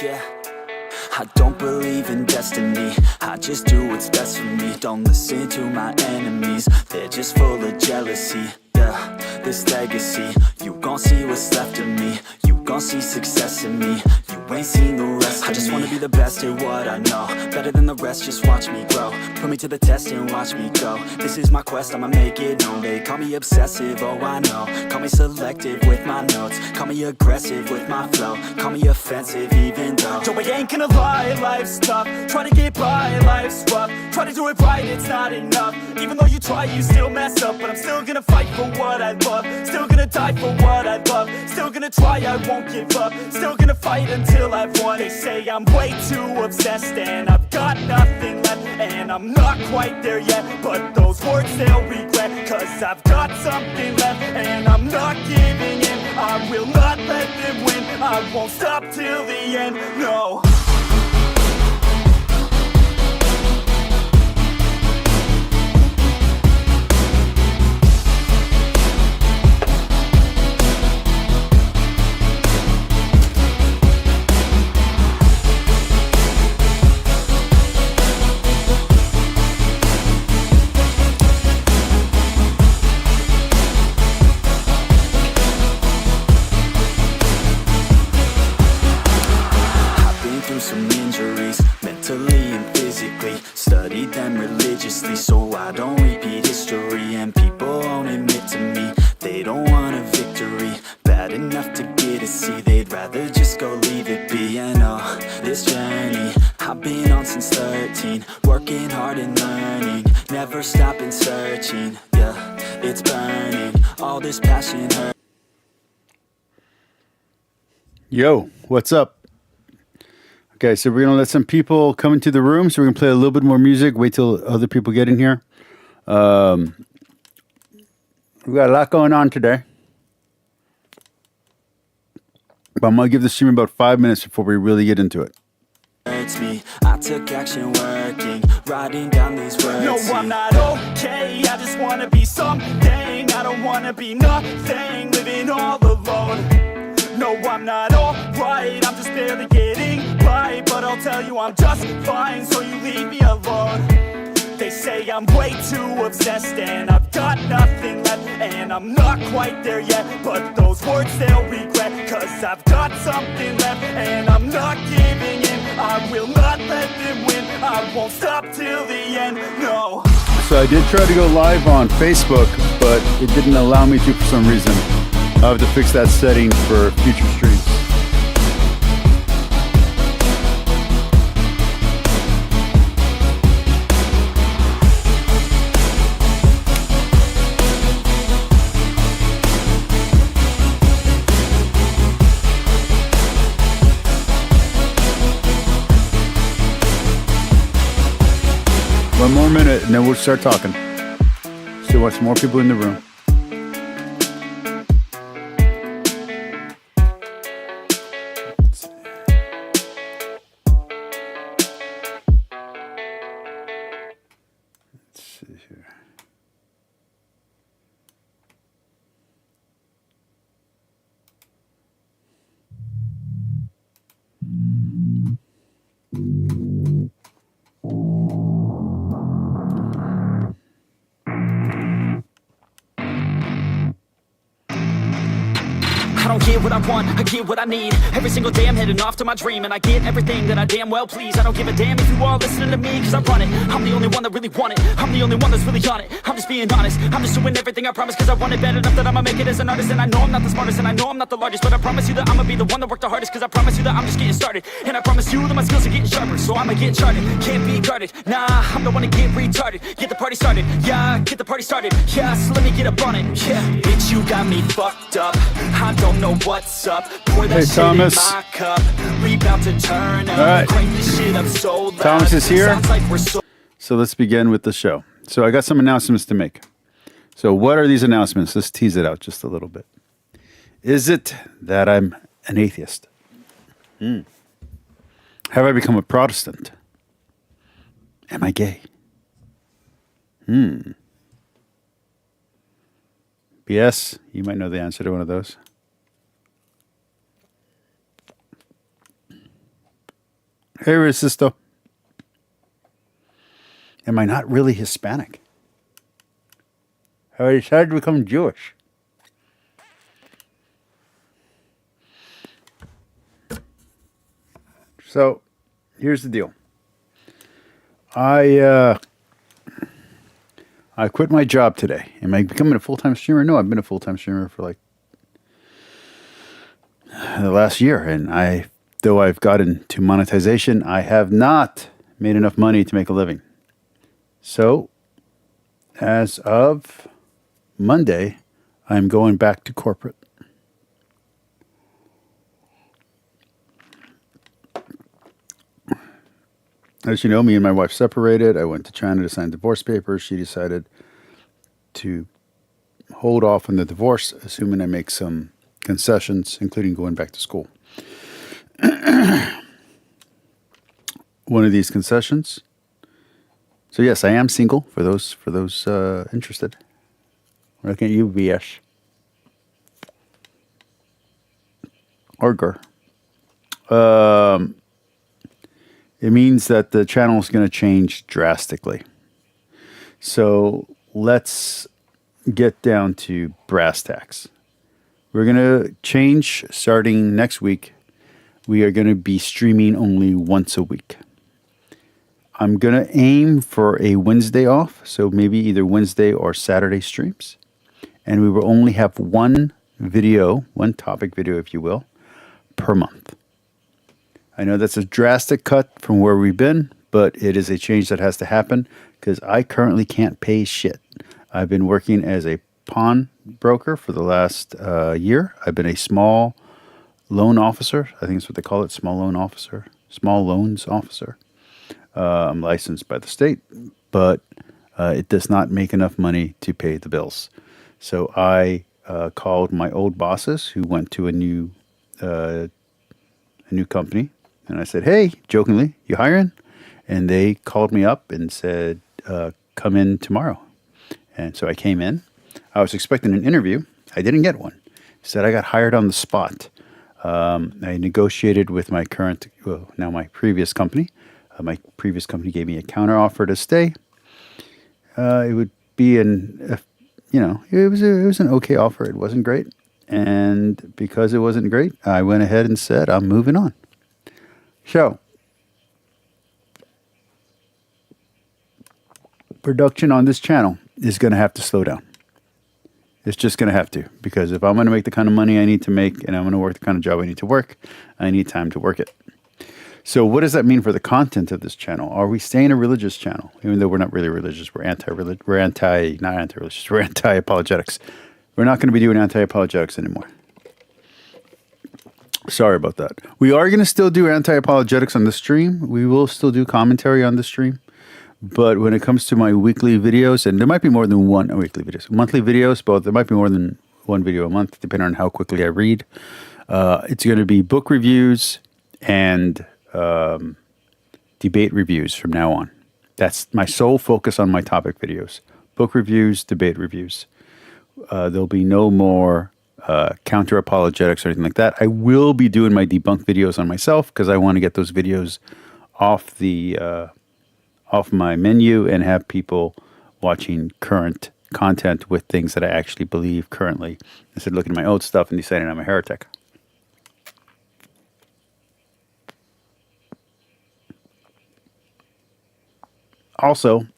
yeah. I don't believe in destiny, I just do what's best for me. Don't listen to my enemies, they're just full of jealousy. Yeah, this legacy, you gon' see what's left of me. You gon' see success in me, you ain't seen the rest of me. I just wanna be the best at what I know, better than the rest, just watch me grow. Put me to the test and watch me go. This is my quest, I'ma make it known. They call me obsessive, oh I know. Call me selective with my notes, call me aggressive with my flow. Call me offensive even though Joe, I ain't gonna lie, life's tough. Try to get by, life's rough. Try to do it right, it's not enough. Even though you try, you still mess up. But I'm still gonna fight for what I love. Still gonna die for what I love. Still gonna try, I won't give up. Still gonna fight until I've won. They say I'm way too obsessed and I've got nothing left. And I'm not quite there yet, but those words they'll regret. Cause I've got something left and I'm not giving in. I will not let them win. I won't stop till the end, no. Some injuries, mentally and physically. Studied them religiously so I don't repeat history. And people won't admit to me they don't want a victory. Bad enough to get a C, they'd rather just go leave it be. And oh, this journey I've been on since 13. Working hard and learning, never stopping searching. Yeah, it's burning, all this passion hurt. Yo, what's up? Okay, so we're going to let some people come into the room, so we're going to play a little bit more music, wait till other people get in here. We got a lot going on today. But I'm going to give the stream about 5 minutes before we really get into it. Hurts me. I took action working, writing down these words. No, I'm not okay, I just want to be something. I don't want to be nothing, living all alone. No, I'm not alright, I'm just barely getting by. But I'll tell you I'm just fine, so you leave me alone. They say I'm way too obsessed and I've got nothing left. And I'm not quite there yet, but those words they'll regret. Cause I've got something left and I'm not giving in. I will not let them win, I won't stop till the end, no. So I did try to go live on Facebook, but it didn't allow me to for some reason. I'll have to fix that setting for future streams. One more minute and then we'll start talking. So watch more people in the room. What I want, I get what I need. Every single day I'm heading off to my dream. And I get everything that I damn well please. I don't give a damn if you all listening to me, cause I run it. I'm the only one that really want it. I'm the only one that's really on it. I'm just being honest, I'm just doing everything I promise. Cause I want it bad enough that I'ma make it as an artist. And I know I'm not the smartest and I know I'm not the largest, but I promise you that I'ma be the one that worked the hardest. Cause I promise you that I'm just getting started. And I promise you that my skills are getting sharper. So I'ma get charted, can't be guarded. Nah, I'm the one to get retarded. Get the party started, yeah, get the party started. Yeah, so let me get up on it, yeah. Bitch, you got me fucked up, I don't know what's up. Hey, Thomas. All right. Thomas is here. So let's begin with the show. So I got some announcements to make. So what are these announcements? Let's tease it out just a little bit. Is it that I'm an atheist? Have I become a Protestant? Am I gay? BS, you might know the answer to one of those. Hey, Resisto. Am I not really Hispanic? Have I decided to become Jewish? So, here's the deal. I quit my job today. Am I becoming a full-time streamer? No, I've been a full-time streamer for like the last year, and though I've gotten to monetization, I have not made enough money to make a living. So, as of Monday, I'm going back to corporate. As you know, me and my wife separated. I went to China to sign divorce papers. She decided to hold off on the divorce, assuming I make some concessions, including going back to school. One of these concessions. So yes, I am single. For those interested. Looking at you, BS. Or GER. It means that the channel is going to change drastically. So let's get down to brass tacks. We're going to change starting next week. We are going to be streaming only once a week. I'm going to aim for a Wednesday off, so maybe either Wednesday or Saturday streams. And we will only have one topic video, if you will, per month. I know that's a drastic cut from where we've been, but it is a change that has to happen because I currently can't pay shit. I've been working as a pawn broker for the last year. I've been a small loan officer. I think that's what they call it, small loans officer. I'm licensed by the state, but it does not make enough money to pay the bills. So I called my old bosses who went to a new company. And I said, hey, jokingly, you hiring? And they called me up and said, come in tomorrow. And so I came in. I was expecting an interview. I didn't get one. Said I got hired on the spot. I negotiated with my previous company. My previous company gave me a counter offer to stay. It would be it was an okay offer. It wasn't great. And because it wasn't great, I went ahead and said, I'm moving on. So, production on this channel is going to have to slow down. It's just going to have to, because if I'm going to make the kind of money I need to make and I'm going to work the kind of job I need to work, I need time to work it. So what does that mean for the content of this channel? Are we staying a religious channel? Even though we're not really religious, we're anti-apologetics. We're not going to be doing anti-apologetics anymore. Sorry about that. We are going to still do anti-apologetics on the stream. We will still do commentary on the stream. But when it comes to my weekly videos, and there might be more than one weekly videos, monthly videos, but there might be more than one video a month, depending on how quickly I read. It's going to be book reviews and debate reviews from now on. That's my sole focus on my topic videos. Book reviews, debate reviews. There'll be no more counter apologetics or anything like that. I will be doing my debunk videos on myself because I want to get those videos off my menu and have people watching current content with things that I actually believe currently, instead of looking at my old stuff and deciding I'm a heretic. Also,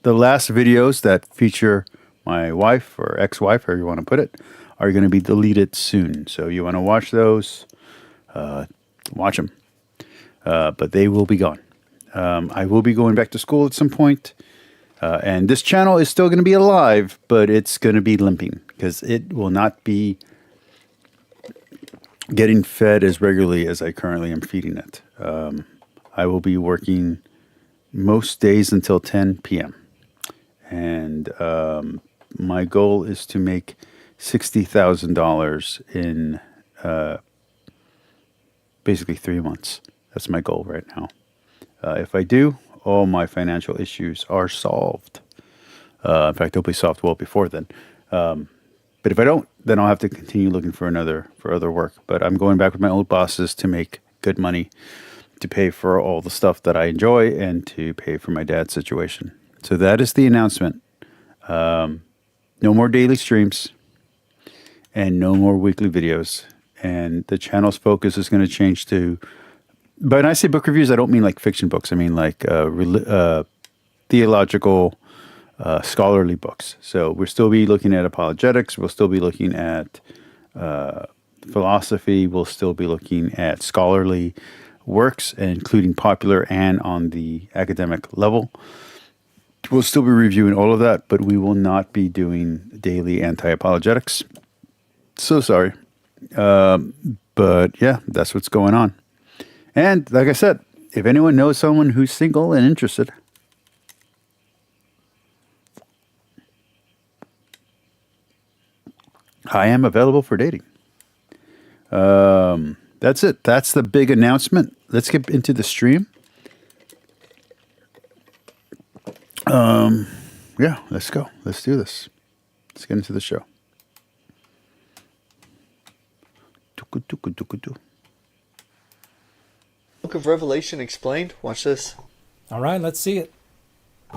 the last videos that feature my wife or ex-wife, however you want to put it, are going to be deleted soon. So you want to watch those, watch them. But they will be gone. I will be going back to school at some point. And this channel is still going to be alive, but it's going to be limping because it will not be getting fed as regularly as I currently am feeding it. I will be working most days until 10 p.m. And my goal is to make $60,000 in basically 3 months. That's my goal right now. If I do, all my financial issues are solved. In fact, they'll be solved well before then. But if I don't, then I'll have to continue looking for other work. But I'm going back with my old bosses to make good money to pay for all the stuff that I enjoy and to pay for my dad's situation. So that is the announcement. No more daily streams and no more weekly videos. And the channel's focus is going to change to, but when I say book reviews, I don't mean like fiction books. I mean like theological, scholarly books. So we'll still be looking at apologetics. We'll still be looking at philosophy. We'll still be looking at scholarly works, including popular and on the academic level. We'll still be reviewing all of that, but we will not be doing daily anti-apologetics. So sorry. But yeah, that's what's going on. And like I said, if anyone knows someone who's single and interested, I am available for dating. That's it. That's the big announcement. Let's get into the stream. Yeah, let's go. Let's do this. Let's get into the show. Book of Revelation explained. Watch this. All right, let's see it.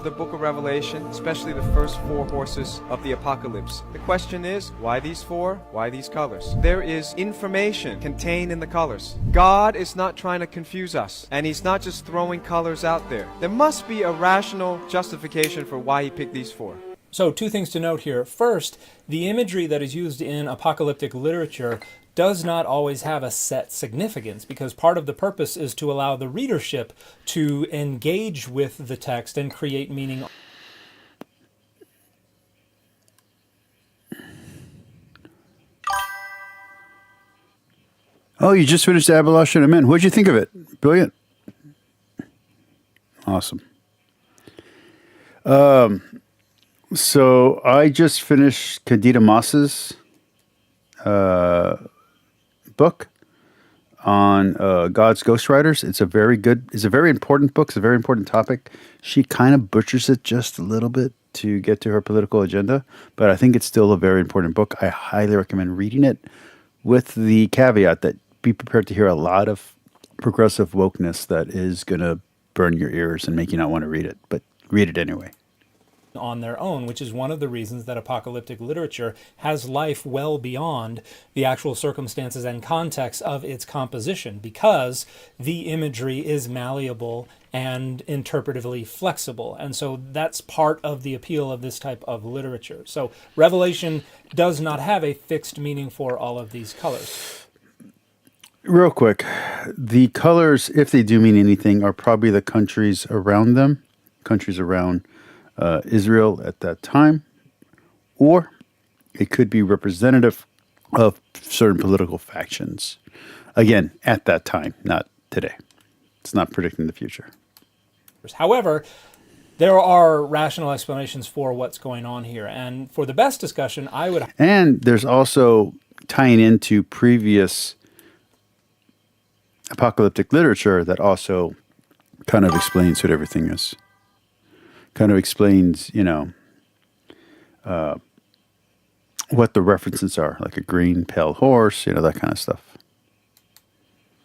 The book of Revelation, especially the first 4 horses of the apocalypse. The question is, why these 4? Why these colors? There is information contained in the colors. God is not trying to confuse us, and He's not just throwing colors out there. There must be a rational justification for why He picked these 4. So 2 things to note here. First, the imagery that is used in apocalyptic literature does not always have a set significance, because part of the purpose is to allow the readership to engage with the text and create meaning. Oh, you just finished Abolition of Men. What'd you think of it? Brilliant. Awesome. So I just finished Candida Moss's book on God's ghostwriters. It's a very important book. It's a very important topic. She kind of butchers it just a little bit to get to her political agenda, but I think it's still a very important book. I highly recommend reading it, with the caveat that be prepared to hear a lot of progressive wokeness that is going to burn your ears and make you not want to read it, but read it anyway. On their own, which is one of the reasons that apocalyptic literature has life well beyond the actual circumstances and context of its composition, because the imagery is malleable and interpretively flexible. And so that's part of the appeal of this type of literature. So Revelation does not have a fixed meaning for all of these colors. Real quick, the colors, if they do mean anything, are probably the countries around them, countries around Israel at that time, or it could be representative of certain political factions. Again, at that time, not today. It's not predicting the future. However, there are rational explanations for what's going on here. And for the best discussion, I would... And there's also tying into previous apocalyptic literature that also kind of explains what everything is. Kind of explains, what the references are, like a green pale horse, that kind of stuff.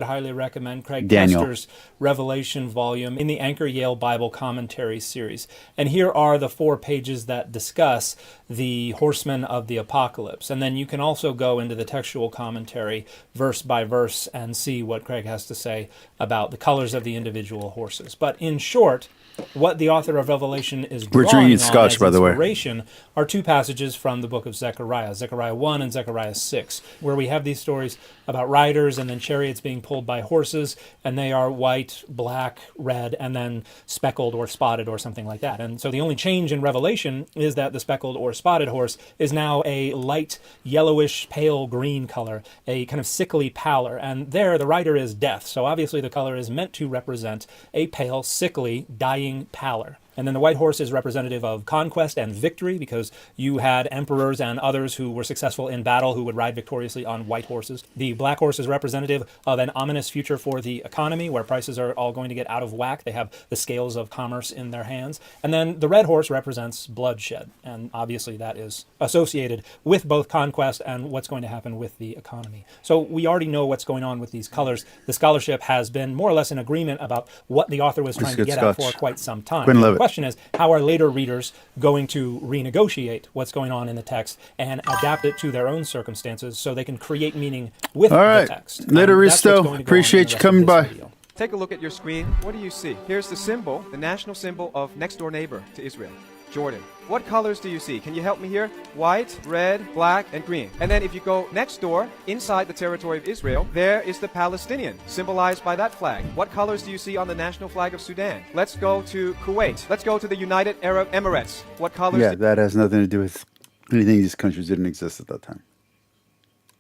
I highly recommend Craig Daniel. Kester's Revelation volume in the Anchor Yale Bible Commentary series. And here are the 4 pages that discuss the horsemen of the apocalypse. And then you can also go into the textual commentary verse by verse and see what Craig has to say about the colors of the individual horses. But in short, what the author of Revelation is drawing on Scotch, as by the way. inspiration are 2 passages from the book of Zechariah, Zechariah 1 and Zechariah 6, where we have these stories about riders and then chariots being pulled by horses, and they are white, black, red, and then speckled or spotted or something like that. And so the only change in Revelation is that the speckled or spotted horse is now a light yellowish pale green color, a kind of sickly pallor, and there the rider is death. So obviously the color is meant to represent a pale, sickly, dying pallor. And then the white horse is representative of conquest and victory, because you had emperors and others who were successful in battle who would ride victoriously on white horses. The black horse is representative of an ominous future for the economy, where prices are all going to get out of whack. They have the scales of commerce in their hands. And then the red horse represents bloodshed. And obviously that is associated with both conquest and what's going to happen with the economy. So we already know what's going on with these colors. The scholarship has been more or less in agreement about what the author was trying to get at for quite some time. The question is, how are later readers going to renegotiate what's going on in the text and adapt it to their own circumstances so they can create meaning with the text? Later, Risto. Appreciate you coming by. Take a look at your screen. What do you see? Here's the symbol, the national symbol of next door neighbor to Israel, Jordan. What colors do you see? Can you help me here? White, red, black, and green. And then if you go next door, inside the territory of Israel, there is the Palestinian, symbolized by that flag. What colors do you see on the national flag of Sudan? Let's go to Kuwait. Let's go to the United Arab Emirates. What colors? Yeah, that has nothing to do with anything. These countries didn't exist at that time.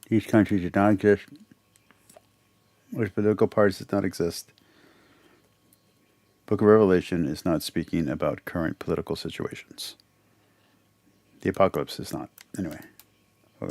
These countries did not exist. Those political parties did not exist. Book of Revelation is not speaking about current political situations. The apocalypse is not. Anyway.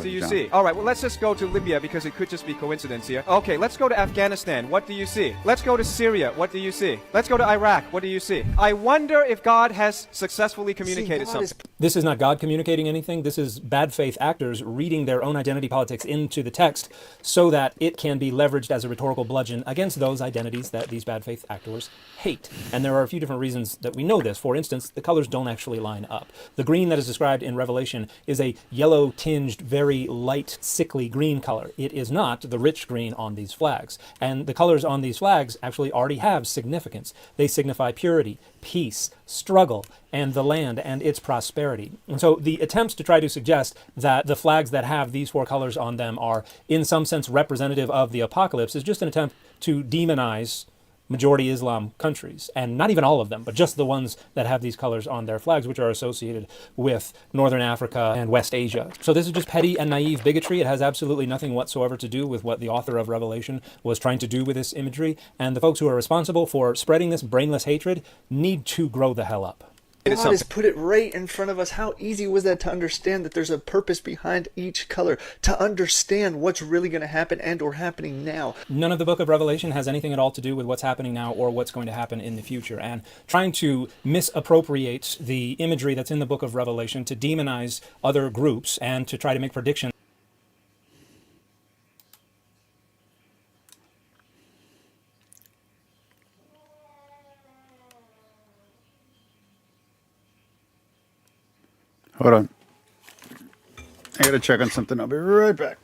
Do you see? All right, well, let's just go to Libya because it could just be coincidence here. Okay, let's go to Afghanistan. What do you see? Let's go to Syria. What do you see? Let's go to Iraq. What do you see? I wonder if God has successfully communicated something. This is not God communicating anything. This is bad faith actors reading their own identity politics into the text so that it can be leveraged as a rhetorical bludgeon against those identities that these bad faith actors hate. And there are a few different reasons that we know this. For instance, the colors don't actually line up. The green that is described in Revelation is a yellow tinged, very light, sickly green color. It is not the rich green on these flags. And the colors on these flags actually already have significance. They signify purity, peace, struggle, and the land and its prosperity. And so the attempts to try to suggest that the flags that have these four colors on them are in some sense representative of the apocalypse is just an attempt to demonize majority Islam countries, and not even all of them, but just the ones that have these colors on their flags, which are associated with Northern Africa and West Asia. So this is just petty and naive bigotry. It has absolutely nothing whatsoever to do with what the author of Revelation was trying to do with this imagery, and the folks who are responsible for spreading this brainless hatred need to grow the hell up. God has put it right in front of us. How easy was that to understand that there's a purpose behind each color, to understand what's really going to happen and or happening now? None of the book of Revelation has anything at all to do with what's happening now or what's going to happen in the future. And trying to misappropriate the imagery that's in the book of Revelation to demonize other groups and to try to make predictions. Hold on. I gotta check on something. I'll be right back.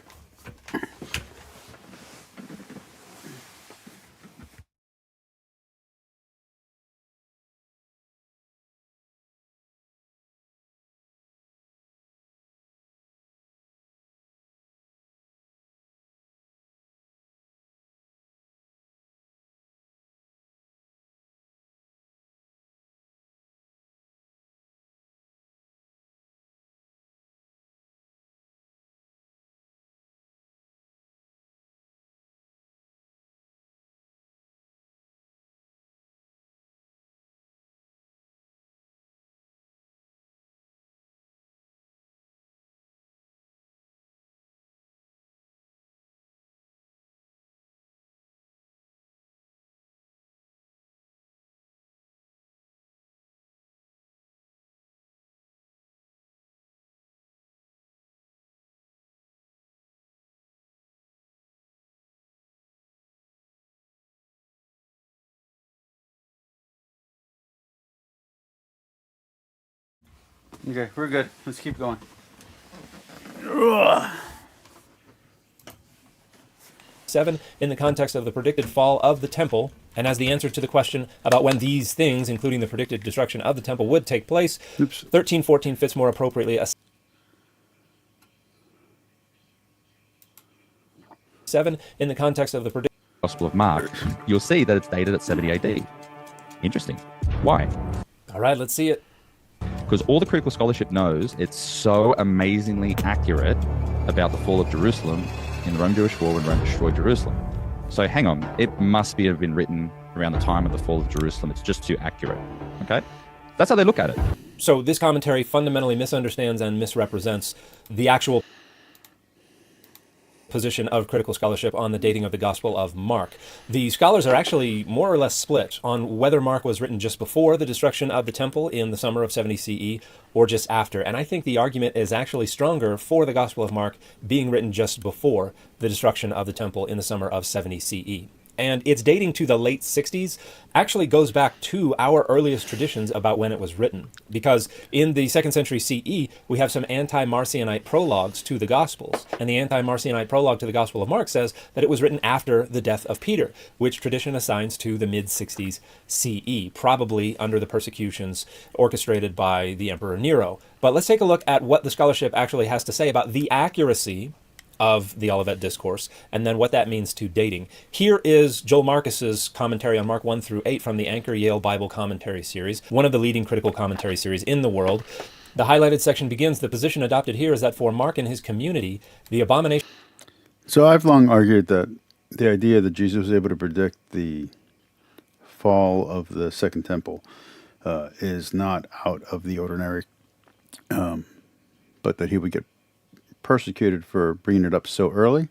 Okay, we're good. Let's keep going. Ugh. 7 in the context of the predicted fall of the temple, and as the answer to the question about when these things, including the predicted destruction of the temple, would take place. 13:14 fits more appropriately. 7 in the context of the predicted Gospel of Mark, you'll see that it's dated at 70 AD. Interesting. Why? All right, let's see it. Because all the critical scholarship knows it's so amazingly accurate about the fall of Jerusalem in the Rome-Jewish War when Rome destroyed Jerusalem. So hang on, it must have been written around the time of the fall of Jerusalem. It's just too accurate. Okay? That's how they look at it. So this commentary fundamentally misunderstands and misrepresents the actual position of critical scholarship on the dating of the Gospel of Mark. The scholars are actually more or less split on whether Mark was written just before the destruction of the temple in the summer of 70 CE or just after. And I think the argument is actually stronger for the Gospel of Mark being written just before the destruction of the temple in the summer of 70 CE. And its dating to the late 60s actually goes back to our earliest traditions about when it was written. Because in the 2nd century CE, we have some anti-Marcionite prologues to the Gospels. And the anti-Marcionite prologue to the Gospel of Mark says that it was written after the death of Peter, which tradition assigns to the mid-60s CE, probably under the persecutions orchestrated by the Emperor Nero. But let's take a look at what the scholarship actually has to say about the accuracy of the Olivet Discourse, and then what that means to dating. Here is Joel Marcus's commentary on Mark 1 through 8 from the Anchor Yale Bible Commentary Series, one of the leading critical commentary series in the world. The highlighted section begins, the position adopted here is that for Mark and his community, the abomination... So I've long argued that the idea that Jesus was able to predict the fall of the Second Temple is not out of the ordinary, but that he would get persecuted for bringing it up so early.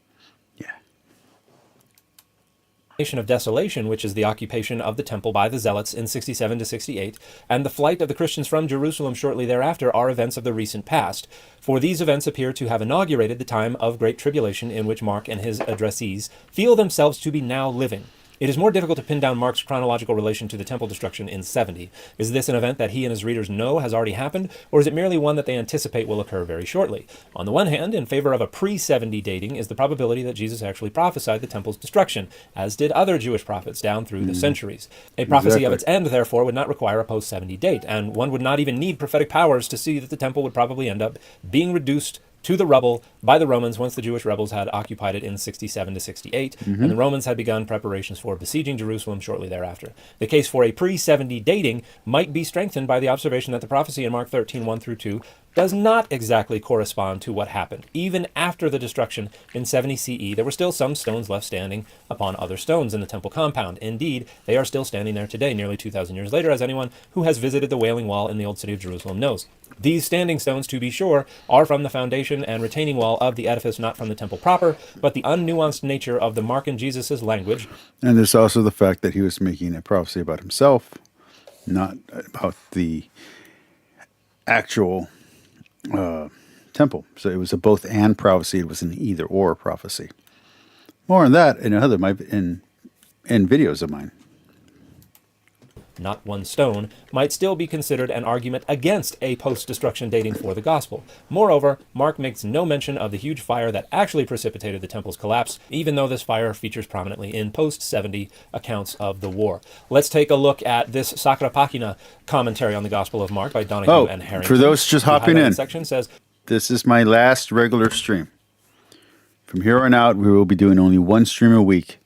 Of desolation, which is the occupation of the temple by the Zealots in 67 to 68, and the flight of the Christians from Jerusalem shortly thereafter are events of the recent past. For these events appear to have inaugurated the time of great tribulation in which Mark and his addressees feel themselves to be now living. It is more difficult to pin down Mark's chronological relation to the temple destruction in 70. Is this an event that he and his readers know has already happened, or is it merely one that they anticipate will occur very shortly? On the one hand, in favor of a pre-70 dating is the probability that Jesus actually prophesied the temple's destruction, as did other Jewish prophets down through the centuries. A prophecy of its end, therefore, would not require a post-70 date, and one would not even need prophetic powers to see that the temple would probably end up being reduced to the rubble by the Romans once the Jewish rebels had occupied it in 67 to 68, and the Romans had begun preparations for besieging Jerusalem shortly thereafter. The case for a pre-70 dating might be strengthened by the observation that the prophecy in Mark 13, 1 through 2 does not exactly correspond to what happened. Even after the destruction in 70 CE, there were still some stones left standing upon other stones in the temple compound. Indeed, they are still standing there today, nearly 2,000 years later, as anyone who has visited the Wailing Wall in the Old City of Jerusalem knows. These standing stones, to be sure, are from the foundation and retaining wall of the edifice, not from the temple proper, but the unnuanced nature of the Mark and Jesus' language. And there's also the fact that he was making a prophecy about himself, not about the actual temple. So it was a both and prophecy. It was an either or prophecy. More on that in videos of mine. Not one stone, might still be considered an argument against a post-destruction dating for the gospel. Moreover, Mark makes no mention of the huge fire that actually precipitated the temple's collapse, even though this fire features prominently in post-70 accounts of the war. Let's take a look at this Sacra Pagina commentary on the Gospel of Mark by Donahue and Harrington. For those just hopping in, section says, this is my last regular stream. From here on out, we will be doing only one stream a week.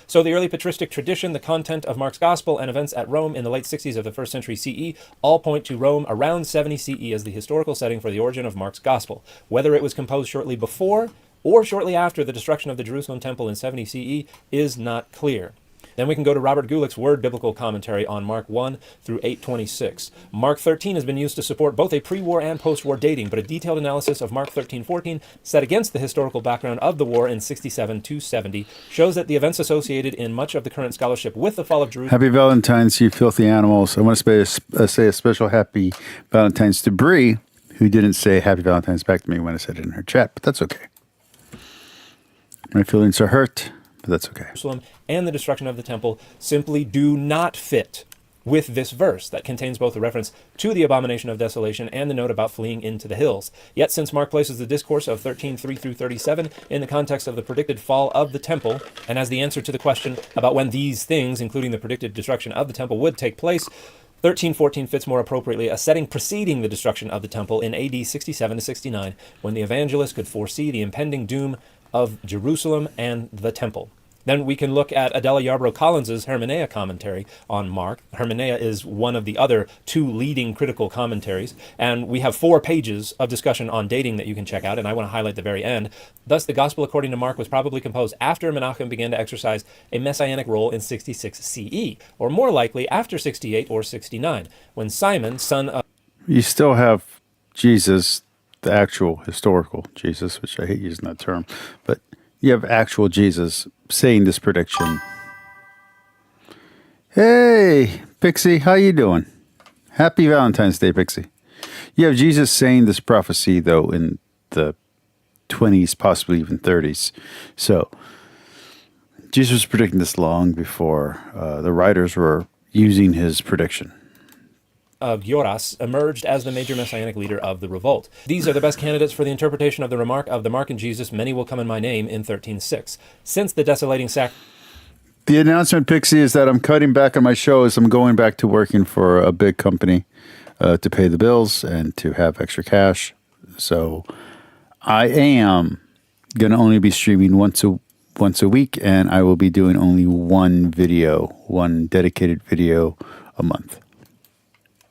So the early patristic tradition, the content of Mark's Gospel, and events at Rome in the late 60s of the 1st century CE all point to Rome around 70 CE as the historical setting for the origin of Mark's Gospel. Whether it was composed shortly before or shortly after the destruction of the Jerusalem temple in 70 CE is not clear. Then we can go to Robert Gulick's Word Biblical Commentary on Mark 1 through 8:26. Mark 13 has been used to support both a pre-war and post-war dating, but a detailed analysis of Mark 13:14 set against the historical background of the war in 67 to 70 shows that the events associated in much of the current scholarship with the fall of Jerusalem... Happy Valentine's, you filthy animals. I want to say a special happy Valentine's to Bree, who didn't say happy Valentine's back to me when I said it in her chat, but that's okay. My feelings are hurt, but that's okay. Jerusalem and the destruction of the temple simply do not fit with this verse that contains both a reference to the abomination of desolation and the note about fleeing into the hills. Yet since Mark places the discourse of 13:3 through 37 in the context of the predicted fall of the temple, and as the answer to the question about when these things, including the predicted destruction of the temple, would take place, 13:14 fits more appropriately a setting preceding the destruction of the temple in AD 67 to 69, when the evangelist could foresee the impending doom of Jerusalem and the temple. Then we can look at Adela Yarbrough Collins's Hermeneia commentary on Mark. Hermeneia is one of the other two leading critical commentaries, and we have 4 pages of discussion on dating that you can check out, and I want to highlight the very end. Thus, the Gospel according to Mark was probably composed after Menachem began to exercise a messianic role in 66 CE, or more likely after 68 or 69, when Simon, son of... You still have Jesus, the actual historical Jesus, which I hate using that term, but you have actual Jesus saying this prediction. Hey, Pixie, how you doing? Happy Valentine's Day, Pixie. You have Jesus saying this prophecy, though, in the 20s, possibly even 30s. So Jesus was predicting this long before the writers were using his prediction. Of Yoras emerged as the major messianic leader of the revolt. These are the best candidates for the interpretation of the remark of the Mark and Jesus, many will come in my name, in 13:6. Since the desolating The announcement, Pixie, is that I'm cutting back on my shows. I'm going back to working for a big company to pay the bills and to have extra cash. So I am going to only be streaming once a week, and I will be doing only one dedicated video a month.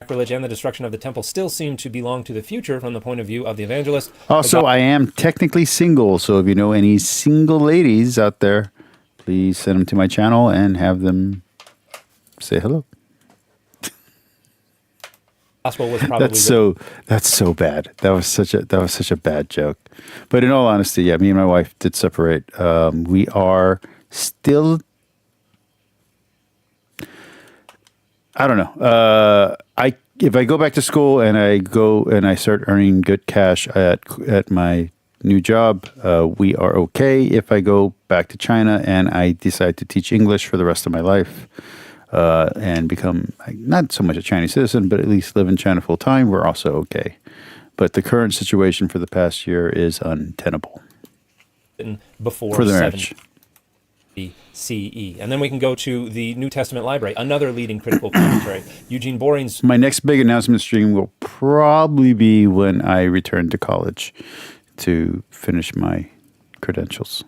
Sacrilege and the destruction of the temple still seem to belong to the future from the point of view of the evangelist. Also, I am technically single, so if you know any single ladies out there, please send them to my channel and have them say hello. Gospel was probably that's so bad. That was such a bad joke. But in all honesty, yeah, me and my wife did separate. We are still, I don't know. If I go back to school and I start earning good cash at my new job, we are okay. If I go back to China and I decide to teach English for the rest of my life, and become not so much a Chinese citizen, but at least live in China full time, we're also okay. But the current situation for the past year is untenable. Before for the marriage. CE. And then we can go to the New Testament Library, another leading critical commentary. Eugene Boring's... My next big announcement stream will probably be when I return to college to finish my credentials.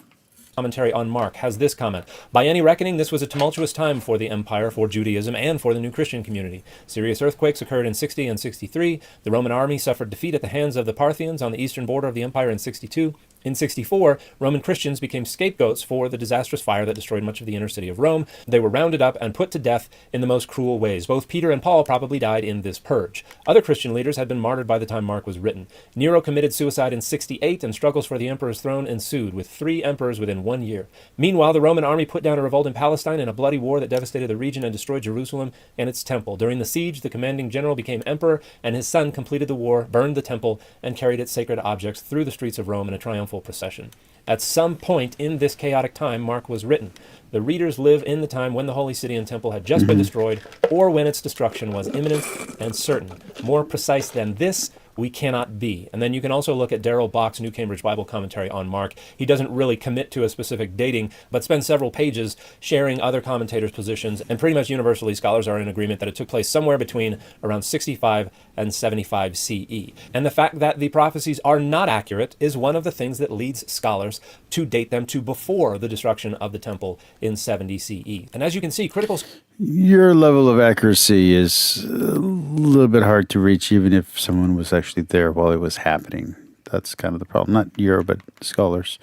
Commentary on Mark has this comment: by any reckoning, this was a tumultuous time for the empire, for Judaism, and for the new Christian community. Serious earthquakes occurred in 60 and 63. The Roman army suffered defeat at the hands of the Parthians on the eastern border of the empire in 62. In 64, Roman Christians became scapegoats for the disastrous fire that destroyed much of the inner city of Rome. They were rounded up and put to death in the most cruel ways. Both Peter and Paul probably died in this purge. Other Christian leaders had been martyred by the time Mark was written. Nero committed suicide in 68, and struggles for the emperor's throne ensued, with 3 emperors within 1 year. Meanwhile, the Roman army put down a revolt in Palestine in a bloody war that devastated the region and destroyed Jerusalem and its temple. During the siege, the commanding general became emperor, and his son completed the war, burned the temple, and carried its sacred objects through the streets of Rome in a triumphal procession. At some point in this chaotic time, Mark was written. The readers live in the time when the holy city and temple had just been destroyed, or when its destruction was imminent and certain. More precise than this, we cannot be. And then you can also look at Darrell Bock's New Cambridge Bible Commentary on Mark. He doesn't really commit to a specific dating, but spends several pages sharing other commentators' positions, and pretty much universally scholars are in agreement that it took place somewhere between around 65 and 75 CE. And the fact that the prophecies are not accurate is one of the things that leads scholars to date them to before the destruction of the temple in 70 CE. And as you can see, critical... Your level of accuracy is a little bit hard to reach, even if someone was actually there while it was happening. That's kind of the problem. Not your, but scholars.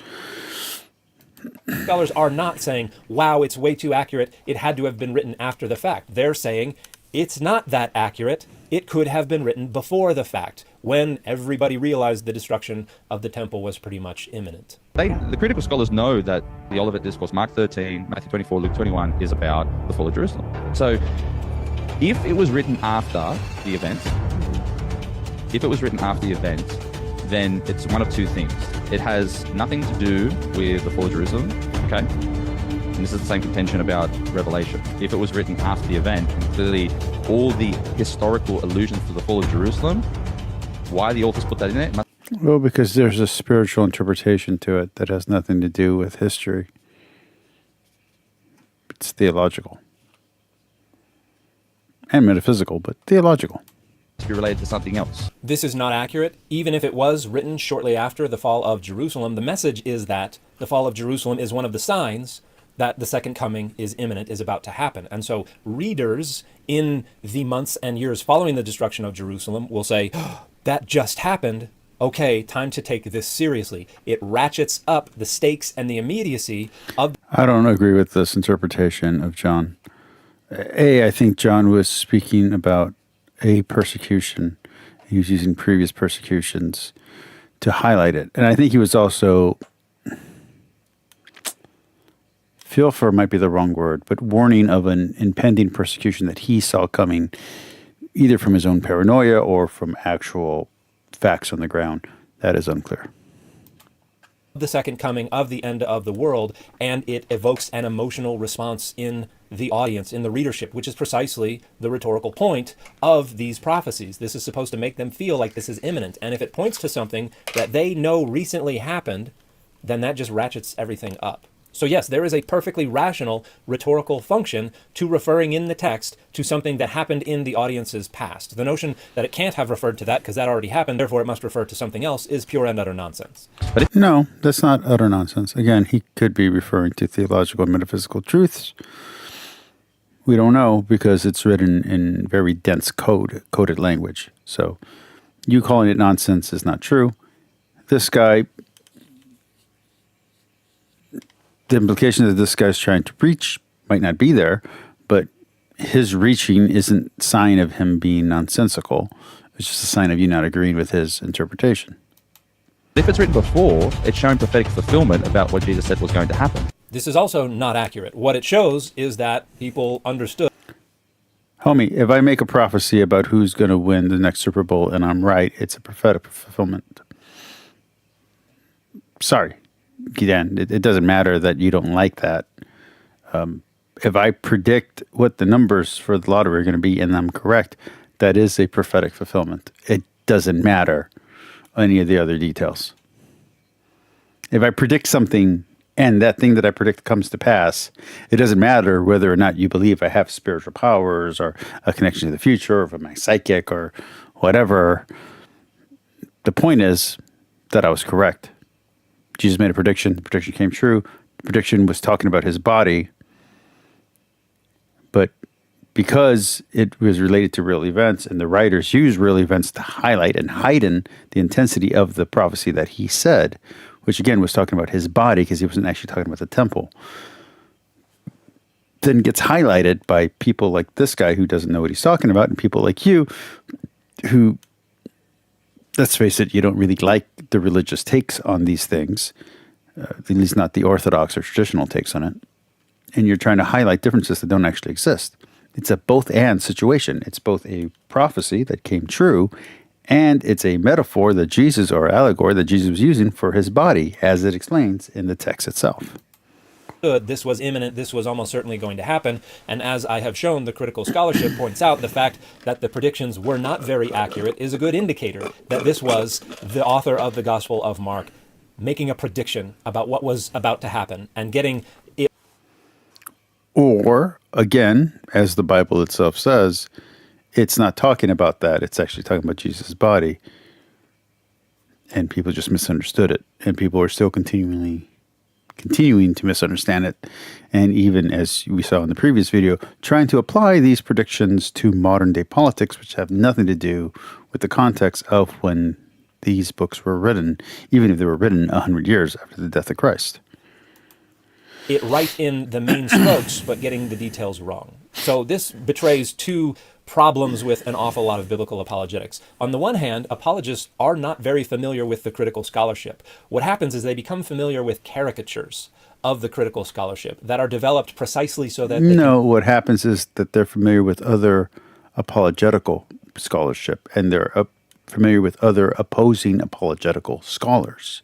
Scholars are not saying, wow, it's way too accurate, it had to have been written after the fact. They're saying, it's not that accurate, it could have been written before the fact, when everybody realized the destruction of the temple was pretty much imminent. The critical scholars know that the Olivet Discourse, Mark 13, Matthew 24, Luke 21, is about the fall of Jerusalem. So if it was written after the event, then it's one of two things. It has nothing to do with the fall of Jerusalem, okay? And this is the same contention about Revelation. If it was written after the event, and clearly all the historical allusions to the fall of Jerusalem, why the authors put that in it? Well, because there's a spiritual interpretation to it that has nothing to do with history. It's theological. And metaphysical, but theological. To be related to something else. This is not accurate. Even if it was written shortly after the fall of Jerusalem, the message is that the fall of Jerusalem is one of the signs that the second coming is imminent, is about to happen. And so readers in the months and years following the destruction of Jerusalem will say, oh, that just happened. Okay, time to take this seriously. It ratchets up the stakes and the immediacy of... I don't agree with this interpretation of John. I think John was speaking about a persecution. He was using previous persecutions to highlight it. And I think he was also... feel for might be the wrong word, but warning of an impending persecution that he saw coming either from his own paranoia or from actual facts on the ground. That is unclear. The second coming of the end of the world, and it evokes an emotional response in the audience, in the readership, which is precisely the rhetorical point of these prophecies. This is supposed to make them feel like this is imminent. And if it points to something that they know recently happened, then that just ratchets everything up. So yes, there is a perfectly rational rhetorical function to referring in the text to something that happened in the audience's past. The notion that it can't have referred to that because that already happened, therefore it must refer to something else, is pure and utter nonsense. No, that's not utter nonsense. Again, he could be referring to theological and metaphysical truths. We don't know because it's written in very dense coded language. So you calling it nonsense is not true. This guy... the implication that this guy's trying to reach might not be there, but his reaching isn't a sign of him being nonsensical. It's just a sign of you not agreeing with his interpretation. If it's written before, it's showing prophetic fulfillment about what Jesus said was going to happen. This is also not accurate. What it shows is that people understood. Homie, if I make a prophecy about who's going to win the next Super Bowl and I'm right, it's a prophetic fulfillment. Sorry. Again, it doesn't matter that you don't like that. If I predict what the numbers for the lottery are going to be and I'm correct, that is a prophetic fulfillment. It doesn't matter any of the other details. If I predict something and that thing that I predict comes to pass, it doesn't matter whether or not you believe I have spiritual powers or a connection to the future or if I'm psychic or whatever. The point is that I was correct. Jesus made a prediction. The prediction came true. The prediction was talking about his body. But because it was related to real events and the writers used real events to highlight and heighten the intensity of the prophecy that he said, which again was talking about his body because he wasn't actually talking about the temple, then gets highlighted by people like this guy who doesn't know what he's talking about and people like you who... let's face it, you don't really like the religious takes on these things, at least not the orthodox or traditional takes on it. And you're trying to highlight differences that don't actually exist. It's a both-and situation. It's both a prophecy that came true, and it's a metaphor that Jesus, or allegory that Jesus was using for his body, as it explains in the text itself. This was imminent, this was almost certainly going to happen, and as I have shown, the critical scholarship points out the fact that the predictions were not very accurate is a good indicator that this was the author of the Gospel of Mark making a prediction about what was about to happen and getting it. Or, again, as the Bible itself says, it's not talking about that, it's actually talking about Jesus' body, and people just misunderstood it, and people are still continuing to misunderstand it, and even as we saw in the previous video, trying to apply these predictions to modern day politics, which have nothing to do with the context of when these books were written, even if they were written 100 years after the death of Christ. It right in the main spokes, but getting the details wrong. So this betrays two problems with an awful lot of biblical apologetics. On the one hand, apologists are not very familiar with the critical scholarship. What happens is they become familiar with caricatures of the critical scholarship that are developed precisely so that... what happens is that they're familiar with other apologetical scholarship, and they're familiar with other opposing apologetical scholars.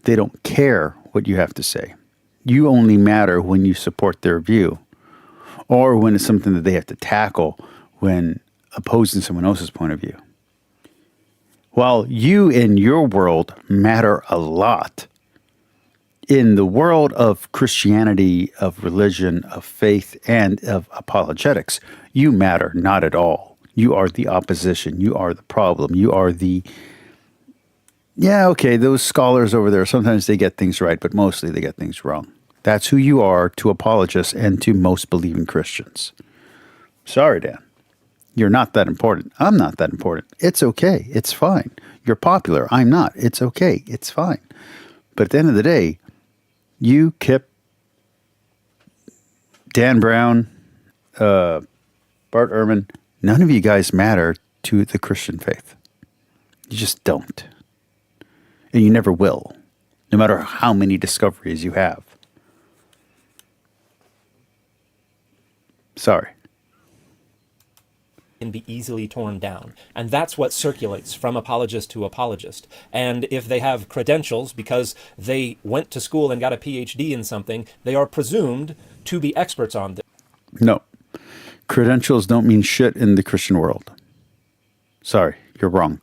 They don't care what you have to say. You only matter when you support their view, or when it's something that they have to tackle when opposing someone else's point of view. While you in your world matter a lot, in the world of Christianity, of religion, of faith, and of apologetics, you matter not at all. You are the opposition. You are the problem. You are the... yeah, okay, those scholars over there, sometimes they get things right, but mostly they get things wrong. That's who you are to apologists and to most believing Christians. Sorry, Dan. You're not that important. I'm not that important. It's okay. It's fine. You're popular. I'm not. It's okay. It's fine. But at the end of the day, you, Kip, Dan Brown, Bart Ehrman, none of you guys matter to the Christian faith. You just don't. And you never will, no matter how many discoveries you have. Sorry. Can be easily torn down. And that's what circulates from apologist to apologist. And if they have credentials because they went to school and got a PhD in something, they are presumed to be experts on this. No. Credentials don't mean shit in the Christian world. Sorry, you're wrong.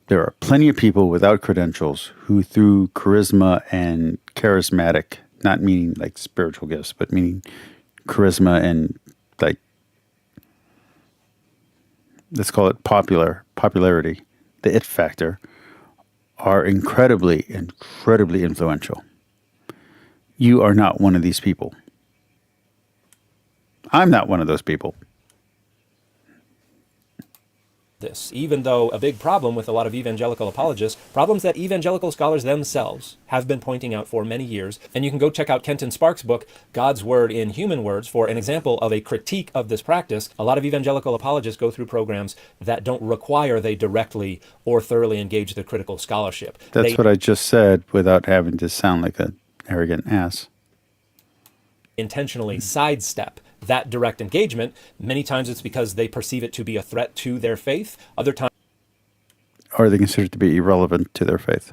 There are plenty of people without credentials who, through charisma and charismatic, not meaning like spiritual gifts, but meaning charisma and like, let's call it popularity, the it factor, are incredibly influential. You are not one of these people. I'm not one of those people. This, even though a big problem with a lot of evangelical apologists, problems that evangelical scholars themselves have been pointing out for many years. And you can go check out Kenton Sparks' book, God's Word in Human Words, for an example of a critique of this practice. A lot of evangelical apologists go through programs that don't require they directly or thoroughly engage the critical scholarship. That's what I just said without having to sound like an arrogant ass. Intentionally sidestep that direct engagement. Many times it's because they perceive it to be a threat to their faith. Other times, or they consider it to be irrelevant to their faith.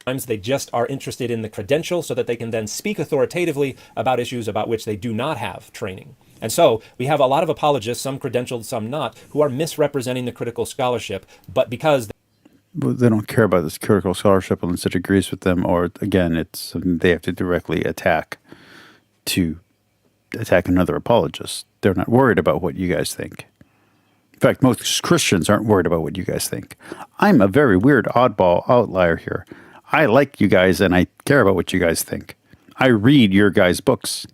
They just are interested in the credential so that they can then speak authoritatively about issues about which they do not have training. And so we have a lot of apologists, some credentialed, some not, who are misrepresenting the critical scholarship, but because they don't care about this critical scholarship unless it agrees with them, or again, it's something they have to directly attack to attack another apologist. They're not worried about what you guys think. In fact, most Christians aren't worried about what you guys think. I'm a very weird oddball outlier here. I like you guys and I care about what you guys think. I read your guys' books.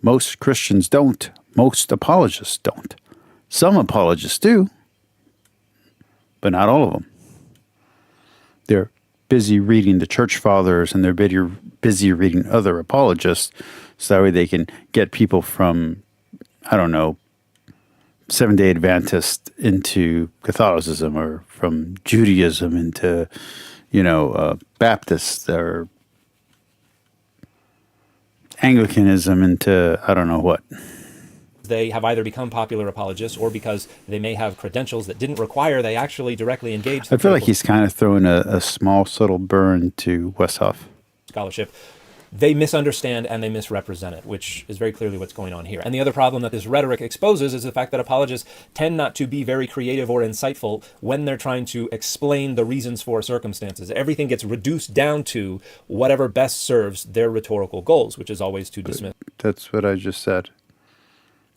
Most Christians don't. Most apologists don't. Some apologists do, but not all of them. They're busy reading the church fathers and they're busy reading other apologists so that way they can get people from, I don't know, Seventh-day Adventist into Catholicism, or from Judaism into, Baptist, or Anglicanism into I don't know what. They have either become popular apologists or because they may have credentials that didn't require they actually directly engage. I feel like he's kind of throwing a small, subtle burn to Westhoff. Scholarship. They misunderstand and they misrepresent it, which is very clearly what's going on here. And the other problem that this rhetoric exposes is the fact that apologists tend not to be very creative or insightful when they're trying to explain the reasons for circumstances. Everything gets reduced down to whatever best serves their rhetorical goals, which is always to dismiss. That's what I just said.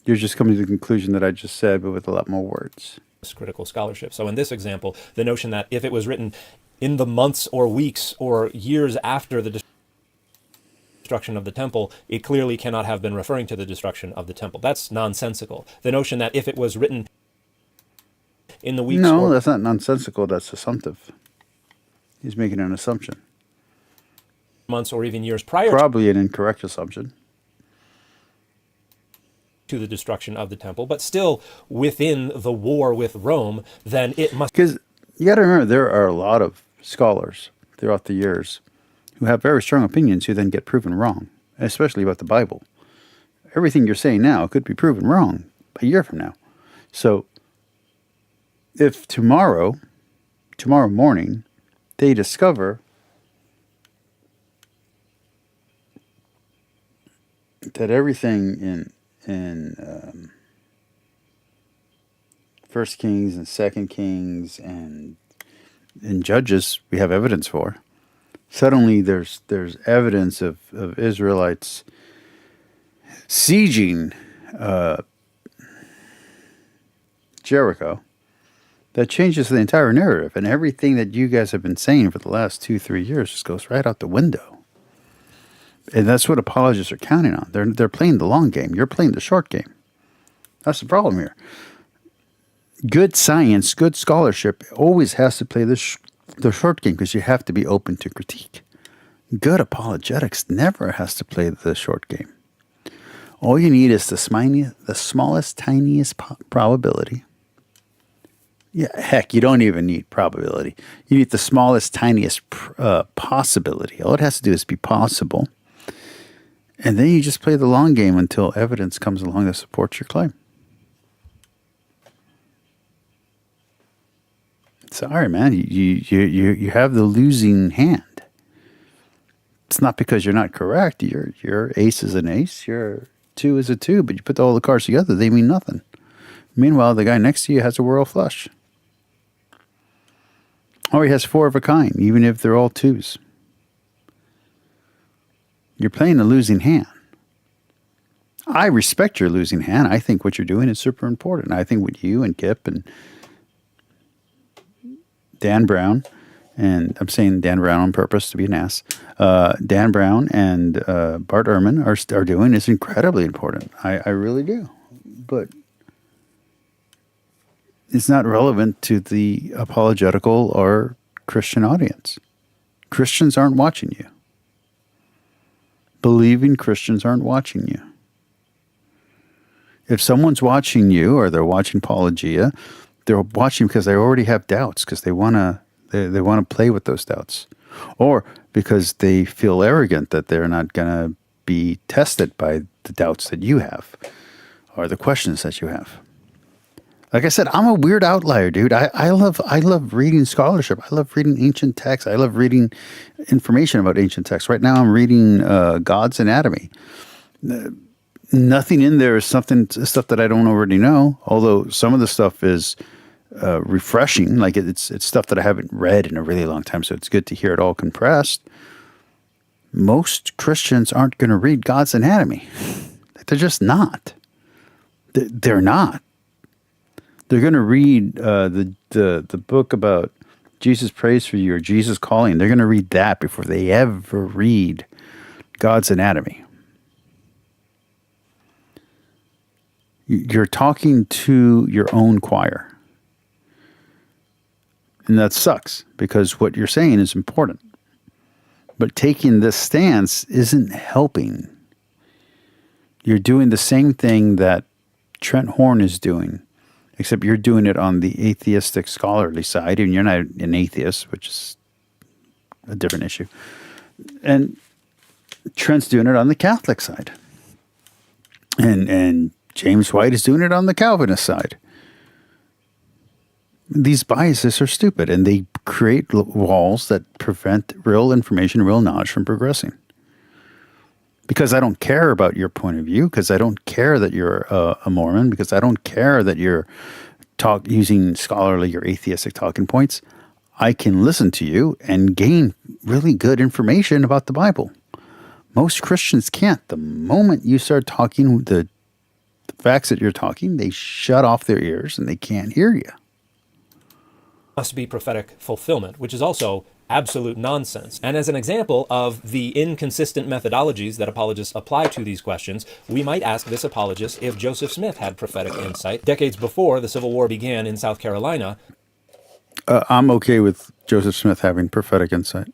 You're just coming to the conclusion that I just said, but with a lot more words. Critical scholarship. So in this example, the notion that if it was written in the months or weeks or years after the destruction of the temple, it clearly cannot have been referring to the destruction of the temple. That's nonsensical. The notion that if it was written in the weeks No, that's not nonsensical. That's assumptive. He's making an assumption. Months or even years prior Probably an incorrect assumption. To the destruction of the temple, but still within the war with Rome, then it must... Because you got to remember, there are a lot of scholars throughout the years who have very strong opinions who then get proven wrong, especially about the Bible. Everything you're saying now could be proven wrong a year from now. So if tomorrow morning, they discover that everything in First Kings and Second Kings and in Judges we have evidence for. Suddenly there's evidence of Israelites sieging Jericho. That changes the entire narrative, and everything that you guys have been saying for the last 2-3 years just goes right out the window. And that's what apologists are counting on. They're playing the long game. You're playing the short game. That's the problem here. Good science, good scholarship always has to play the short game because you have to be open to critique. Good apologetics never has to play the short game. All you need is the smallest, tiniest probability. Yeah, heck, you don't even need probability. You need the smallest, tiniest possibility. All it has to do is be possible. And then you just play the long game until evidence comes along that supports your claim. Sorry, man. You have the losing hand. It's not because you're not correct. Your ace is an ace. Your 2 is a 2. But you put all the cards together, they mean nothing. Meanwhile, the guy next to you has a royal flush. Or he has 4 of a kind, even if they're all 2s. You're playing a losing hand. I respect your losing hand. I think what you're doing is super important. I think what you and Kip and Dan Brown, and I'm saying Dan Brown on purpose to be an ass, Dan Brown and Bart Ehrman are doing is incredibly important. I really do. But it's not relevant to the apologetical or Christian audience. Christians aren't watching you. Believing Christians aren't watching you. If someone's watching you or they're watching Apologia, they're watching because they already have doubts because they want to play with those doubts, or because they feel arrogant that they're not going to be tested by the doubts that you have or the questions that you have. Like I said, I'm a weird outlier, dude. I love reading scholarship. I love reading ancient texts. I love reading information about ancient texts. Right now, I'm reading God's Anatomy. Nothing in there is stuff that I don't already know. Although some of the stuff is refreshing, like it's stuff that I haven't read in a really long time. So it's good to hear it all compressed. Most Christians aren't going to read God's Anatomy. They're just not. They're not. They're going to read the book about Jesus Prays for You or Jesus Calling. They're going to read that before they ever read God's Anatomy. You're talking to your own choir. And that sucks because what you're saying is important. But taking this stance isn't helping. You're doing the same thing that Trent Horn is doing, except you're doing it on the atheistic scholarly side, and you're not an atheist, which is a different issue. And Trent's doing it on the Catholic side. And James White is doing it on the Calvinist side. These biases are stupid, and they create walls that prevent real information, real knowledge from progressing. Because I don't care about your point of view, because I don't care that you're a Mormon, because I don't care that you're using scholarly or atheistic talking points. I can listen to you and gain really good information about the Bible. Most Christians can't. The moment you start talking the facts that you're talking, they shut off their ears and they can't hear you. Must be prophetic fulfillment, which is also absolute nonsense. And as an example of the inconsistent methodologies that apologists apply to these questions, we might ask this apologist if Joseph Smith had prophetic insight decades before the Civil War began in South Carolina. I'm okay with Joseph Smith having prophetic insight.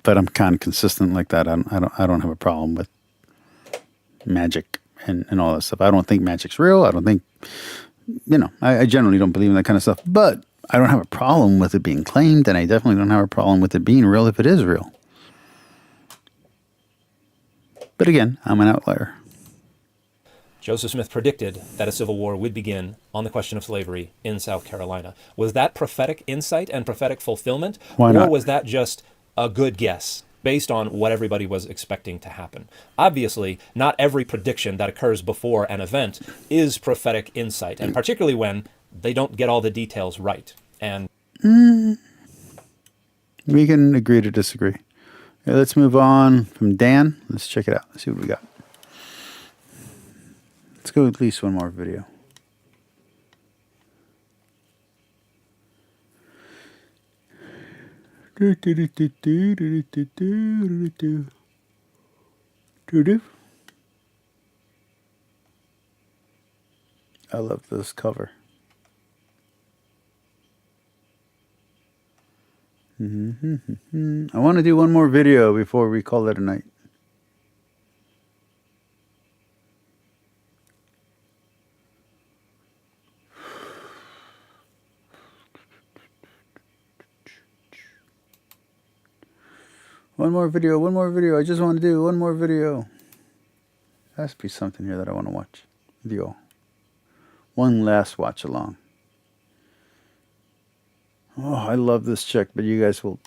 But I'm kind of consistent like that. I don't have a problem with magic and all that stuff. I don't think magic's real. I don't think, I generally don't believe in that kind of stuff. But I don't have a problem with it being claimed, and I definitely don't have a problem with it being real if it is real. But again, I'm an outlier. Joseph Smith predicted that a civil war would begin on the question of slavery in South Carolina. Was that prophetic insight and prophetic fulfillment? Why not? Or was that just a good guess based on what everybody was expecting to happen? Obviously, not every prediction that occurs before an event is prophetic insight, and particularly when they don't get all the details right. And we can agree to disagree. Okay, let's move on from Dan. Let's check it out. Let's see what we got. Let's go at least one more video. I love this cover. I want to do one more video before we call it a night. One more video. I just want to do one more video. There has to be something here that I want to watch with you all. One last watch along. Oh, I love this chick, but you guys will,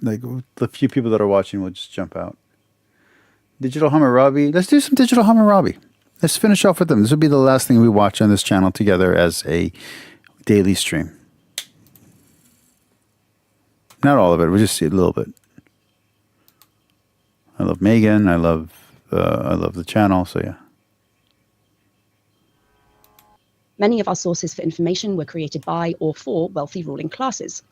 like, the few people that are watching will just jump out. Digital Hammurabi. Let's do some Digital Hammurabi. Let's finish off with them. This will be the last thing we watch on this channel together as a daily stream. Not all of it. We'll just see a little bit. I love Megan. I love the channel. So yeah. Many of our sources for information were created by or for wealthy ruling classes.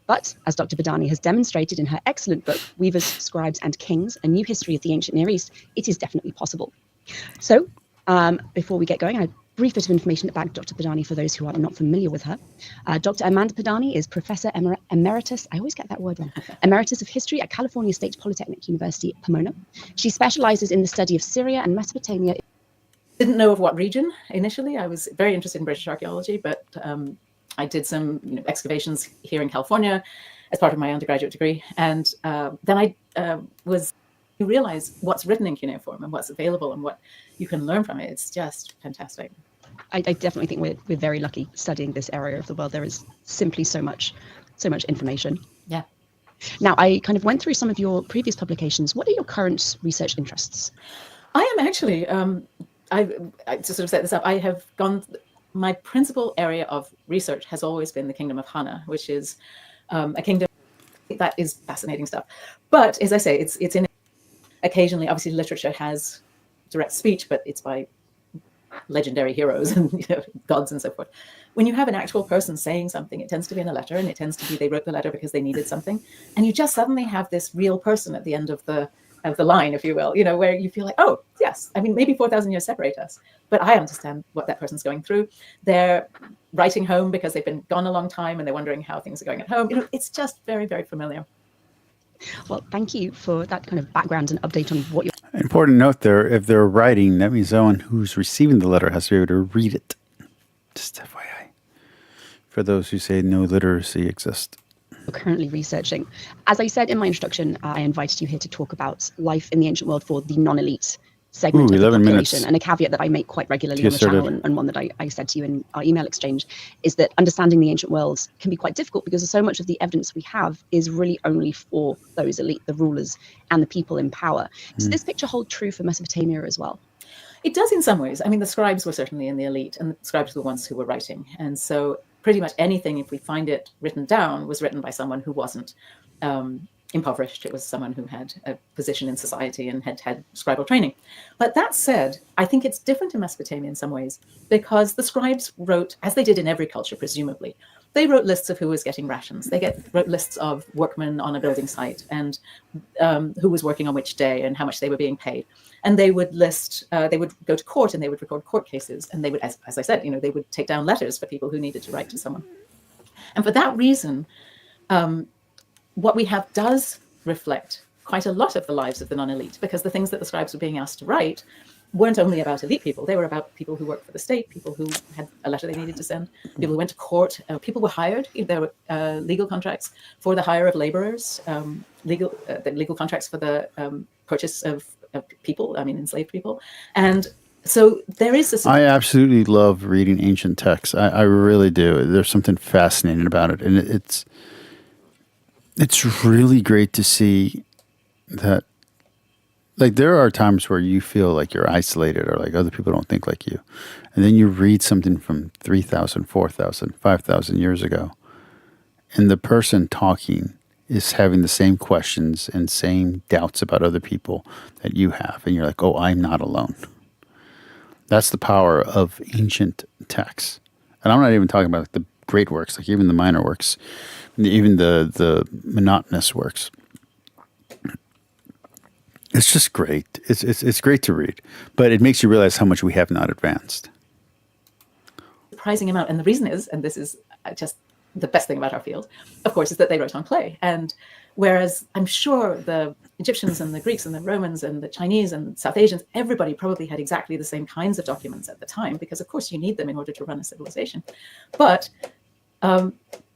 But, as Dr. Badani has demonstrated in her excellent book, Weavers, Scribes and Kings, A New History of the Ancient Near East, it is definitely possible. So, before we get going, a brief bit of information about Dr. Badani for those who are not familiar with her. Dr. Amanda Badani is Professor Emeritus, I always get that word wrong, Emeritus of History at California State Polytechnic University, Pomona. She specializes in the study of Syria and Mesopotamia. Didn't know of what region initially. I was very interested in British archaeology, but I did some excavations here in California as part of my undergraduate degree. And then I you realize what's written in cuneiform and what's available and what you can learn from it. It's just fantastic. I definitely think we're very lucky studying this area of the world. There is simply so much information. Yeah. Now, I kind of went through some of your previous publications. What are your current research interests? I am actually, I to sort of set this up, I have gone, my principal area of research has always been the Kingdom of Hana, which is a kingdom that is fascinating stuff. But as I say, it's in occasionally, obviously literature has direct speech, but it's by legendary heroes and gods and so forth. When you have an actual person saying something, it tends to be in a letter, and it tends to be they wrote the letter because they needed something, and you just suddenly have this real person at the end of the line, if you will, where you feel like, oh yes, I mean, maybe 4,000 years separate us, but I understand what that person's going through. They're writing home because they've been gone a long time and they're wondering how things are going at home. It's just very, very familiar. Well, thank you for that kind of background and update on what you're... Important note there, if they're writing, that means someone who's receiving the letter has to be able to read it. Just FYI. For those who say no literacy exists. Currently researching. As I said in my introduction, I invited you here to talk about life in the ancient world for the non-elite segment of the population. Minutes. And a caveat that I make quite regularly on the channel, and one that I said to you in our email exchange, is that understanding the ancient world can be quite difficult because so much of the evidence we have is really only for those elite, the rulers and the people in power. Does this picture hold true for Mesopotamia as well? It does in some ways. I mean, the scribes were certainly in the elite, and the scribes were the ones who were writing. And so pretty much anything, if we find it written down, was written by someone who wasn't impoverished. It was someone who had a position in society and had had scribal training. But that said, I think it's different in Mesopotamia in some ways, because the scribes wrote, as they did in every culture, presumably, they wrote lists of who was getting rations. They wrote lists of workmen on a building site and who was working on which day and how much they were being paid. And they would list, they would go to court and they would record court cases. And they would, as I said, they would take down letters for people who needed to write to someone. And for that reason, what we have does reflect quite a lot of the lives of the non-elite, because the things that the scribes were being asked to write weren't only about elite people. They were about people who worked for the state, people who had a letter they needed to send, people who went to court, people were hired. There were legal contracts for the hire of laborers, the legal contracts for the purchase of people, enslaved people. And so there is I absolutely love reading ancient texts. I really do. There's something fascinating about it. And it's really great to see that, like, there are times where you feel like you're isolated or like other people don't think like you. And then you read something from 3,000, 4,000, 5,000 years ago, and the person talking is having the same questions and same doubts about other people that you have. And you're like, oh, I'm not alone. That's the power of ancient texts. And I'm not even talking about the great works, like even the minor works, even the monotonous works. It's just great. It's great to read, but it makes you realize how much we have not advanced. Surprising amount. And the reason is, and this is just the best thing about our field, of course, is that they wrote on clay. And whereas I'm sure the Egyptians and the Greeks and the Romans and the Chinese and South Asians, everybody probably had exactly the same kinds of documents at the time, because of course you need them in order to run a civilization. But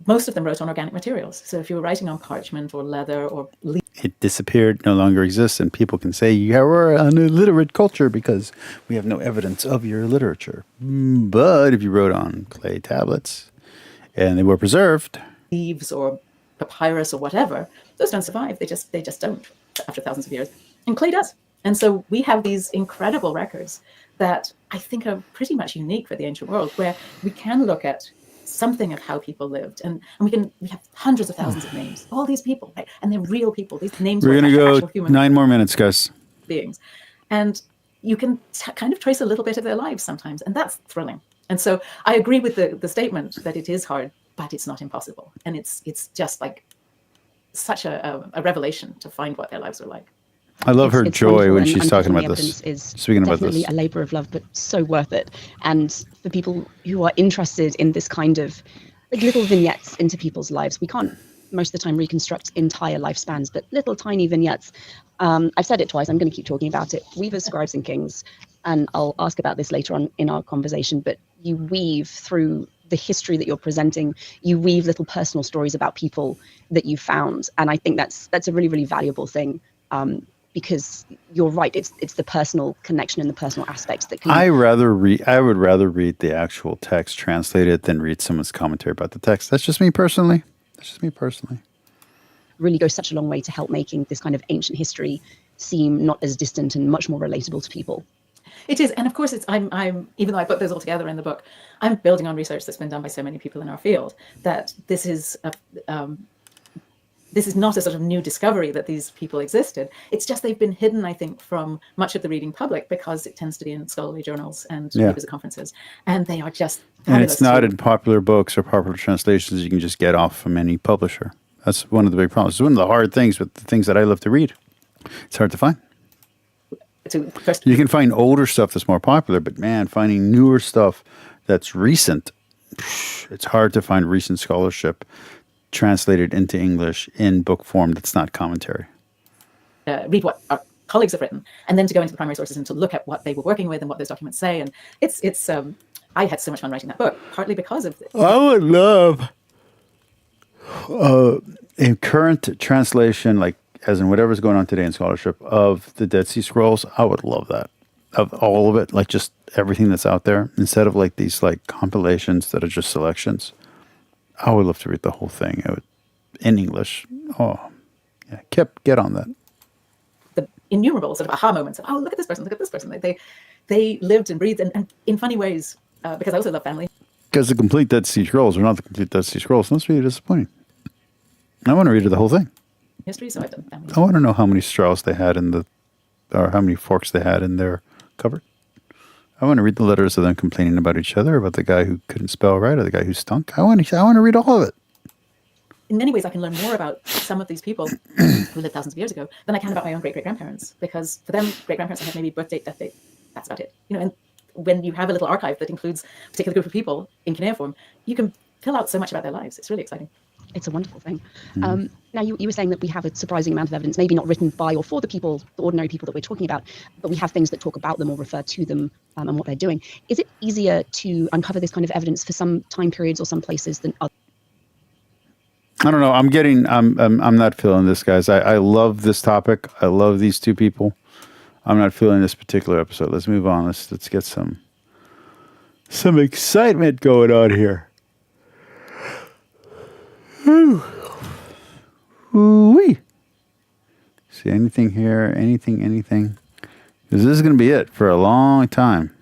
most of them wrote on organic materials. So if you were writing on parchment or leather or leaf, it disappeared, no longer exists, and people can say you are an illiterate culture because we have no evidence of your literature. But if you wrote on clay tablets and they were preserved, leaves or papyrus or whatever, those don't survive. They just don't after thousands of years. And clay does. And so we have these incredible records that I think are pretty much unique for the ancient world, where we can look at something of how people lived, and we have hundreds of thousands of names, all these people, right? And they're real people. These names we're going to actual go human 9 more minutes, guys. beings, and you can kind of trace a little bit of their lives sometimes, and that's thrilling. And so I agree with the statement that it is hard, but it's not impossible, and it's just like such a revelation to find what their lives were like. I love her It's joy wonderful, when and she's talking about unpacking this. the evidence is Speaking about definitely this, a labor of love, but so worth it. And for people who are interested in this kind of like little vignettes into people's lives, we can't most of the time reconstruct entire lifespans, but little tiny vignettes. I've said it twice. I'm going to keep talking about it. Weavers, scribes, and kings, and I'll ask about this later on in our conversation. But you weave through the history that you're presenting. You weave little personal stories about people that you found, and I think that's a really, really valuable thing. Because you're right, it's the personal connection and the personal aspects that can. I would rather read the actual text translated than read someone's commentary about the text. That's just me personally. Really goes such a long way to help making this kind of ancient history seem not as distant and much more relatable to people. It is, and of course, I'm even though I put those all together in the book, I'm building on research that's been done by so many people in our field that this is not a sort of new discovery that these people existed. It's just they've been hidden, I think, from much of the reading public because it tends to be in scholarly journals and papers at conferences, and they are just fabulous. And it's not in popular books or popular translations you can just get off from any publisher. That's one of the big problems. It's one of the hard things with the things that I love to read. It's hard to find. You can find older stuff that's more popular, but man, finding newer stuff that's recent, it's hard to find recent scholarship translated into English in book form that's not commentary. Read what our colleagues have written, and then to go into the primary sources and to look at what they were working with and what those documents say. And it's I had so much fun writing that book, partly because of this. I would love a current translation, like as in whatever's going on today in scholarship of the Dead Sea Scrolls. I would love that, of all of it, like just everything that's out there, instead of like these like compilations that are just selections. I would love to read the whole thing in English. Oh, yeah, get on that. The innumerable sort of aha moments of, oh, look at this person, look at this person. They lived and breathed and in funny ways, because I also love family. Because the complete Dead Sea Scrolls are not the complete Dead Sea Scrolls. That's really disappointing. I want to read the whole thing. History, so I've done family. I want to know how many straws they had or how many forks they had in their cupboard. I want to read the letters of them complaining about each other, about the guy who couldn't spell right or the guy who stunk. I want to read all of it. In many ways, I can learn more about some of these people who lived thousands of years ago than I can about my own great-great-grandparents, because for them, great-grandparents have maybe birth date, death date. That's about it. And when you have a little archive that includes a particular group of people in cuneiform, you can fill out so much about their lives. It's really exciting. It's a wonderful thing. Now, you were saying that we have a surprising amount of evidence, maybe not written by or for the people, the ordinary people that we're talking about, but we have things that talk about them or refer to them and what they're doing. Is it easier to uncover this kind of evidence for some time periods or some places than others? I don't know. I'm not feeling this, guys. I love this topic. I love these two people. I'm not feeling this particular episode. Let's move on. Let's get some excitement going on here. Ooh-wee. See anything here? Anything? Because this is going to be it for a long time.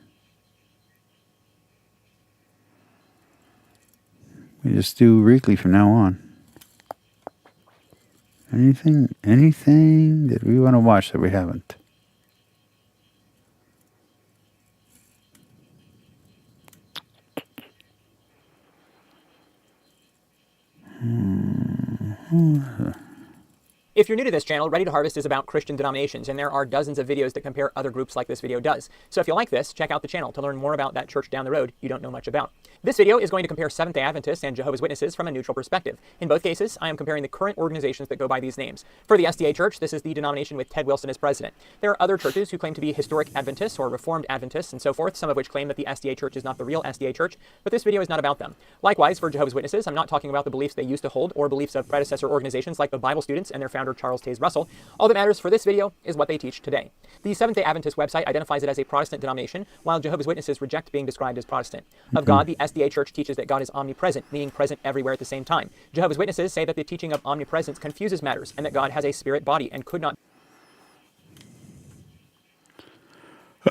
We just do weekly from now on. Anything that we want to watch that we haven't? If you're new to this channel, Ready to Harvest is about Christian denominations, and there are dozens of videos that compare other groups like this video does. So if you like this, check out the channel to learn more about that church down the road you don't know much about. This video is going to compare Seventh-day Adventists and Jehovah's Witnesses from a neutral perspective. In both cases, I am comparing the current organizations that go by these names. For the SDA Church, this is the denomination with Ted Wilson as president. There are other churches who claim to be historic Adventists or Reformed Adventists and so forth, some of which claim that the SDA Church is not the real SDA Church, but this video is not about them. Likewise, for Jehovah's Witnesses, I'm not talking about the beliefs they used to hold or beliefs of predecessor organizations like the Bible Students and their founder Charles Taze Russell. All that matters for this video is what they teach today. The Seventh-day Adventist website identifies it as a Protestant denomination, while Jehovah's Witnesses reject being described as Protestant. Of God, the SDA Church teaches that God is omnipresent, meaning present everywhere at the same time. Jehovah's Witnesses say that the teaching of omnipresence confuses matters, and that God has a spirit body and could not.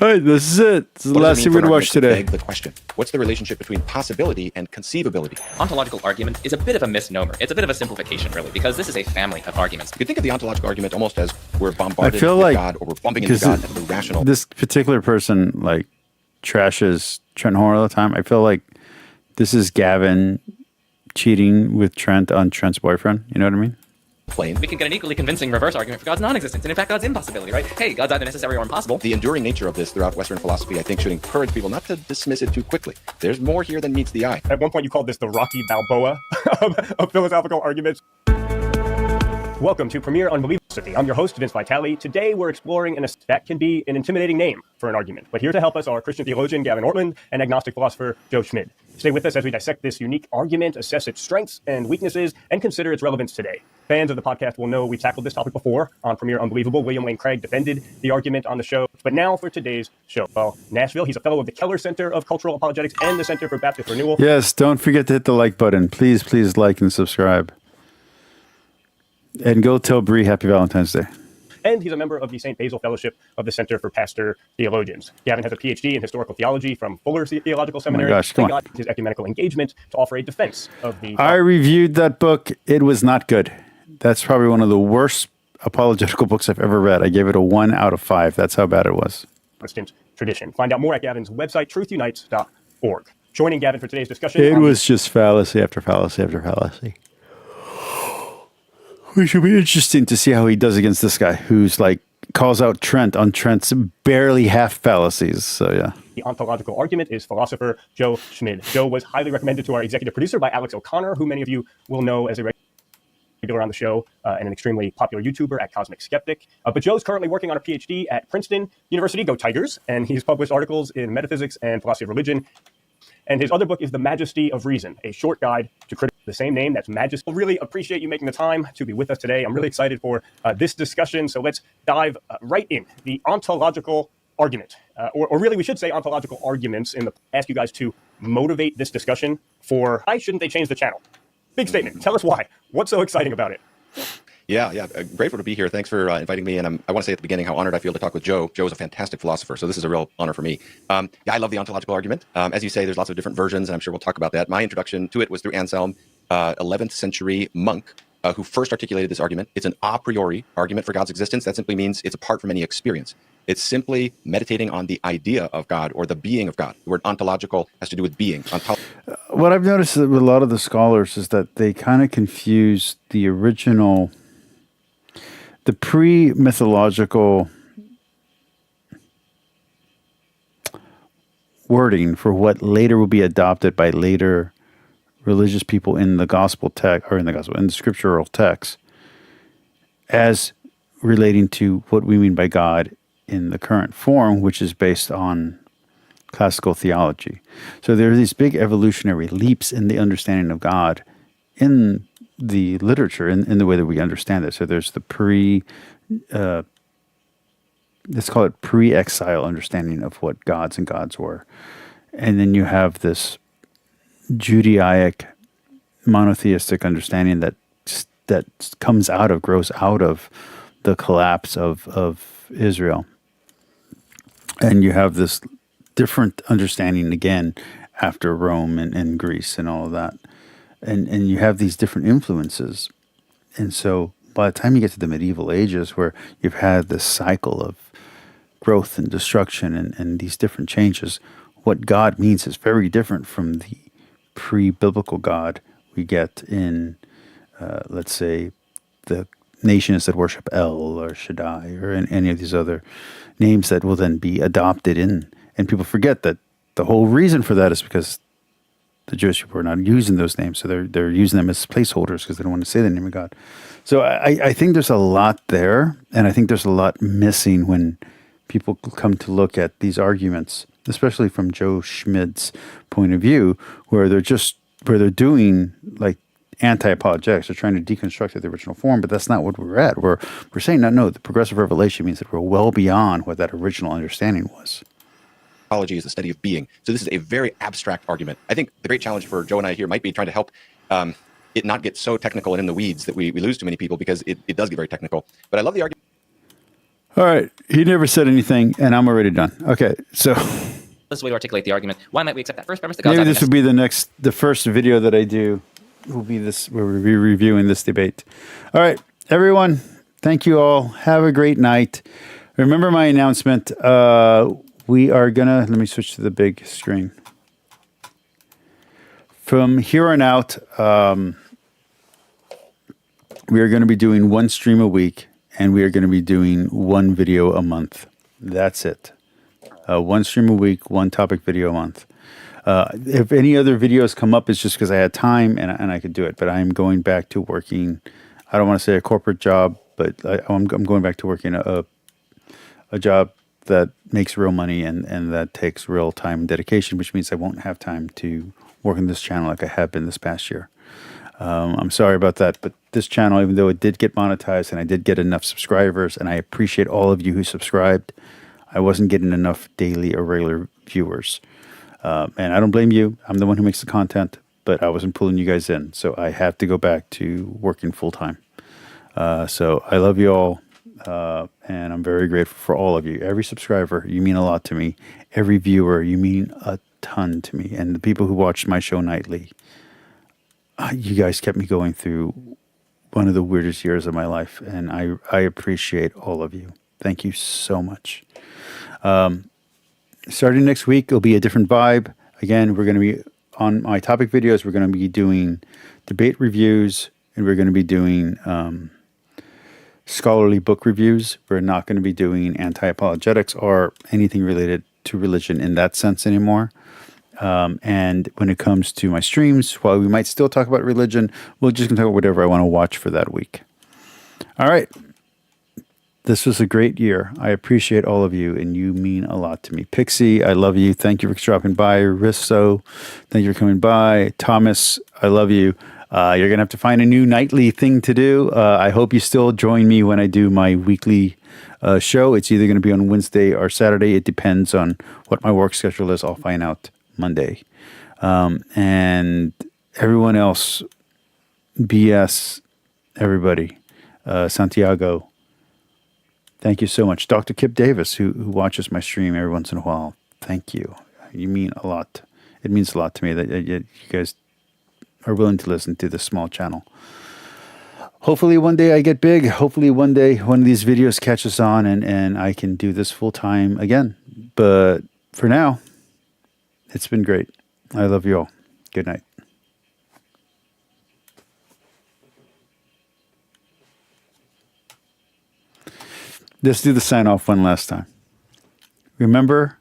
All right, this is it. This is the last thing we're going to watch today. The question: what's the relationship between possibility and conceivability? Ontological argument is a bit of a misnomer. It's a bit of a simplification, really, because this is a family of arguments. You could think of the ontological argument almost as we're bombarded I feel with like God, or we're bumping into God as the rational. This particular person like trashes Trent Horn all the time. I feel like this is Gavin cheating with Trent on Trent's boyfriend. You know what I mean? Plain. We can get an equally convincing reverse argument for God's non-existence, and in fact, God's impossibility, right? Hey, God's either necessary or impossible. The enduring nature of this throughout Western philosophy, I think, should encourage people not to dismiss it too quickly. There's more here than meets the eye. At one point, you called this the Rocky Balboa of philosophical arguments. Welcome to Premier Unbelievable. I'm your host, Vince Vitale. Today, we're exploring that can be an intimidating name for an argument. But here to help us are Christian theologian Gavin Ortlund and agnostic philosopher Joe Schmid. Stay with us as we dissect this unique argument, assess its strengths and weaknesses, and consider its relevance today. Fans of the podcast will know we've tackled this topic before on Premier Unbelievable. William Lane Craig defended the argument on the show. But now for today's show. Well, Nashville, he's a fellow of the Keller Center of Cultural Apologetics and the Center for Baptist Renewal. Yes, don't forget to hit the like button. Please, please like and subscribe. And go tell Bree Happy Valentine's Day. And he's a member of the St. Basil Fellowship of the Center for Pastor Theologians. Gavin has a PhD in historical theology from Fuller Theological Seminary. Oh my gosh, come on. His ecumenical engagement to offer a defense of the... I reviewed that book. It was not good. That's probably one of the worst apologetical books I've ever read. I gave it a 1 out of 5. That's how bad it was. Protestant tradition. Find out more at Gavin's website, truthunites.org. Joining Gavin for today's discussion... It was just fallacy after fallacy after fallacy. Which will be interesting to see how he does against this guy who's like calls out Trent on Trent's barely half fallacies. So yeah. The ontological argument is philosopher Joe Schmid. Joe was highly recommended to our executive producer by Alex O'Connor, who many of you will know as a regular on the show and an extremely popular YouTuber at Cosmic Skeptic. But Joe's currently working on a PhD at Princeton University, go Tigers, and he's published articles in metaphysics and philosophy of religion. And his other book is The Majesty of Reason, a short guide to criticism. The same name, that's Majesty. I really appreciate you making the time to be with us today. I'm really excited for this discussion. So let's dive right in. The ontological argument, or really we should say ontological arguments, and ask you guys to motivate this discussion for why shouldn't they change the channel? Big statement. Tell us why. What's so exciting about it? Yeah. Grateful to be here. Thanks for inviting me. And I want to say at the beginning how honored I feel to talk with Joe. Joe is a fantastic philosopher, so this is a real honor for me. I love the ontological argument. As you say, there's lots of different versions, and I'm sure we'll talk about that. My introduction to it was through Anselm, 11th century monk who first articulated this argument. It's an a priori argument for God's existence. That simply means it's apart from any experience. It's simply meditating on the idea of God or the being of God. The word ontological has to do with being. What I've noticed with a lot of the scholars is that they kind of confuse the original, the pre-mythological wording for what later will be adopted by later religious people in the gospel text, or in the scriptural text, as relating to what we mean by God in the current form, which is based on classical theology. So there are these big evolutionary leaps in the understanding of God in the literature, in the way that we understand it. So there's the let's call it pre-exile understanding of what gods and gods were. And then you have this Judaic monotheistic understanding that grows out of the collapse of Israel. And you have this different understanding again after Rome and Greece and all of that. And you have these different influences. And so by the time you get to the medieval ages, where you've had this cycle of growth and destruction and these different changes, what God means is very different from the pre-biblical God we get in let's say, the nations that worship El or Shaddai or any of these other names that will then be adopted in. And people forget that the whole reason for that is because the Jewish people are not using those names. So they're using them as placeholders because they don't want to say the name of God. So I think there's a lot there. And I think there's a lot missing when people come to look at these arguments, especially from Joe Schmid's point of view, where they're doing like anti-apologetics. They're trying to deconstruct it, the original form, but that's not what we're at. We're saying, no, the progressive revelation means that we're well beyond what that original understanding was. Psychology is the study of being. So this is a very abstract argument. I think the great challenge for Joe and I here might be trying to help it not get so technical and in the weeds that we lose too many people, because it does get very technical. But I love the argument. All right. He never said anything, and I'm already done. Okay, so This way to articulate the argument. Why might we accept that first premise? That God's maybe not this would be the first video that I do will be this, where we'll be reviewing this debate. All right, everyone, thank you all. Have a great night. Remember my announcement. We are let me switch to the big screen. From here on out, we are going to be doing one stream a week, and we are going to be doing one video a month. That's it. One stream a week, one topic video a month. If any other videos come up, it's just because I had time and I could do it. But I'm going back to working, I don't want to say a corporate job, but I'm going back to working a job that makes real money and that takes real time and dedication, which means I won't have time to work on this channel like I have been this past year. I'm sorry about that, but this channel, even though it did get monetized and I did get enough subscribers, and I appreciate all of you who subscribed, I wasn't getting enough daily or regular viewers. And I don't blame you. I'm the one who makes the content, but I wasn't pulling you guys in. So I have to go back to working full time. So I love you all. And I'm very grateful for all of you. Every subscriber, you mean a lot to me. Every viewer, you mean a ton to me. And the people who watch my show nightly, you guys kept me going through one of the weirdest years of my life. And I appreciate all of you. Thank you so much. Starting next week, it'll be a different vibe. Again, we're going to be on my topic videos. We're going to be doing debate reviews, and we're going to be doing scholarly book reviews. We're not going to be doing anti-apologetics or anything related to religion in that sense anymore. And when it comes to my streams, while we might still talk about religion, we're just going to talk about whatever I want to watch for that week. All right. This was a great year. I appreciate all of you, and you mean a lot to me. Pixie, I love you. Thank you for dropping by. Risso, thank you for coming by. Thomas, I love you. You're going to have to find a new nightly thing to do. I hope you still join me when I do my weekly show. It's either going to be on Wednesday or Saturday. It depends on what my work schedule is. I'll find out Monday. And everyone else, BS, everybody, Santiago, thank you so much. Dr. Kip Davis, who watches my stream every once in a while, thank you. You mean a lot. It means a lot to me that you guys are willing to listen to this small channel. Hopefully one day I get big. Hopefully one day one of these videos catches on and I can do this full time again. But for now, it's been great. I love you all. Good night. Let's do the sign off one last time. Remember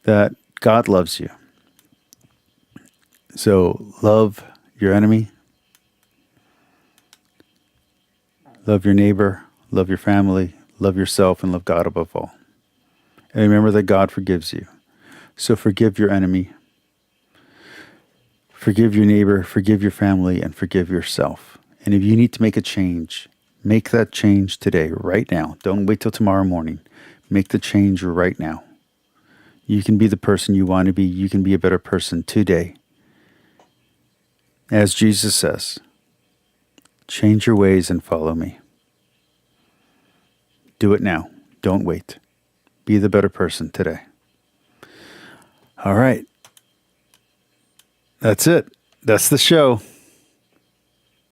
that God loves you. So love your enemy. Love your neighbor. Love your family. Love yourself and love God above all. And remember that God forgives you. So forgive your enemy. Forgive your neighbor. Forgive your family and forgive yourself. And if you need to make a change, make that change today, right now. Don't wait till tomorrow morning. Make the change right now. You can be the person you want to be. You can be a better person today. As Jesus says, change your ways and follow me. Do it now. Don't wait. Be the better person today. All right. That's it. That's the show.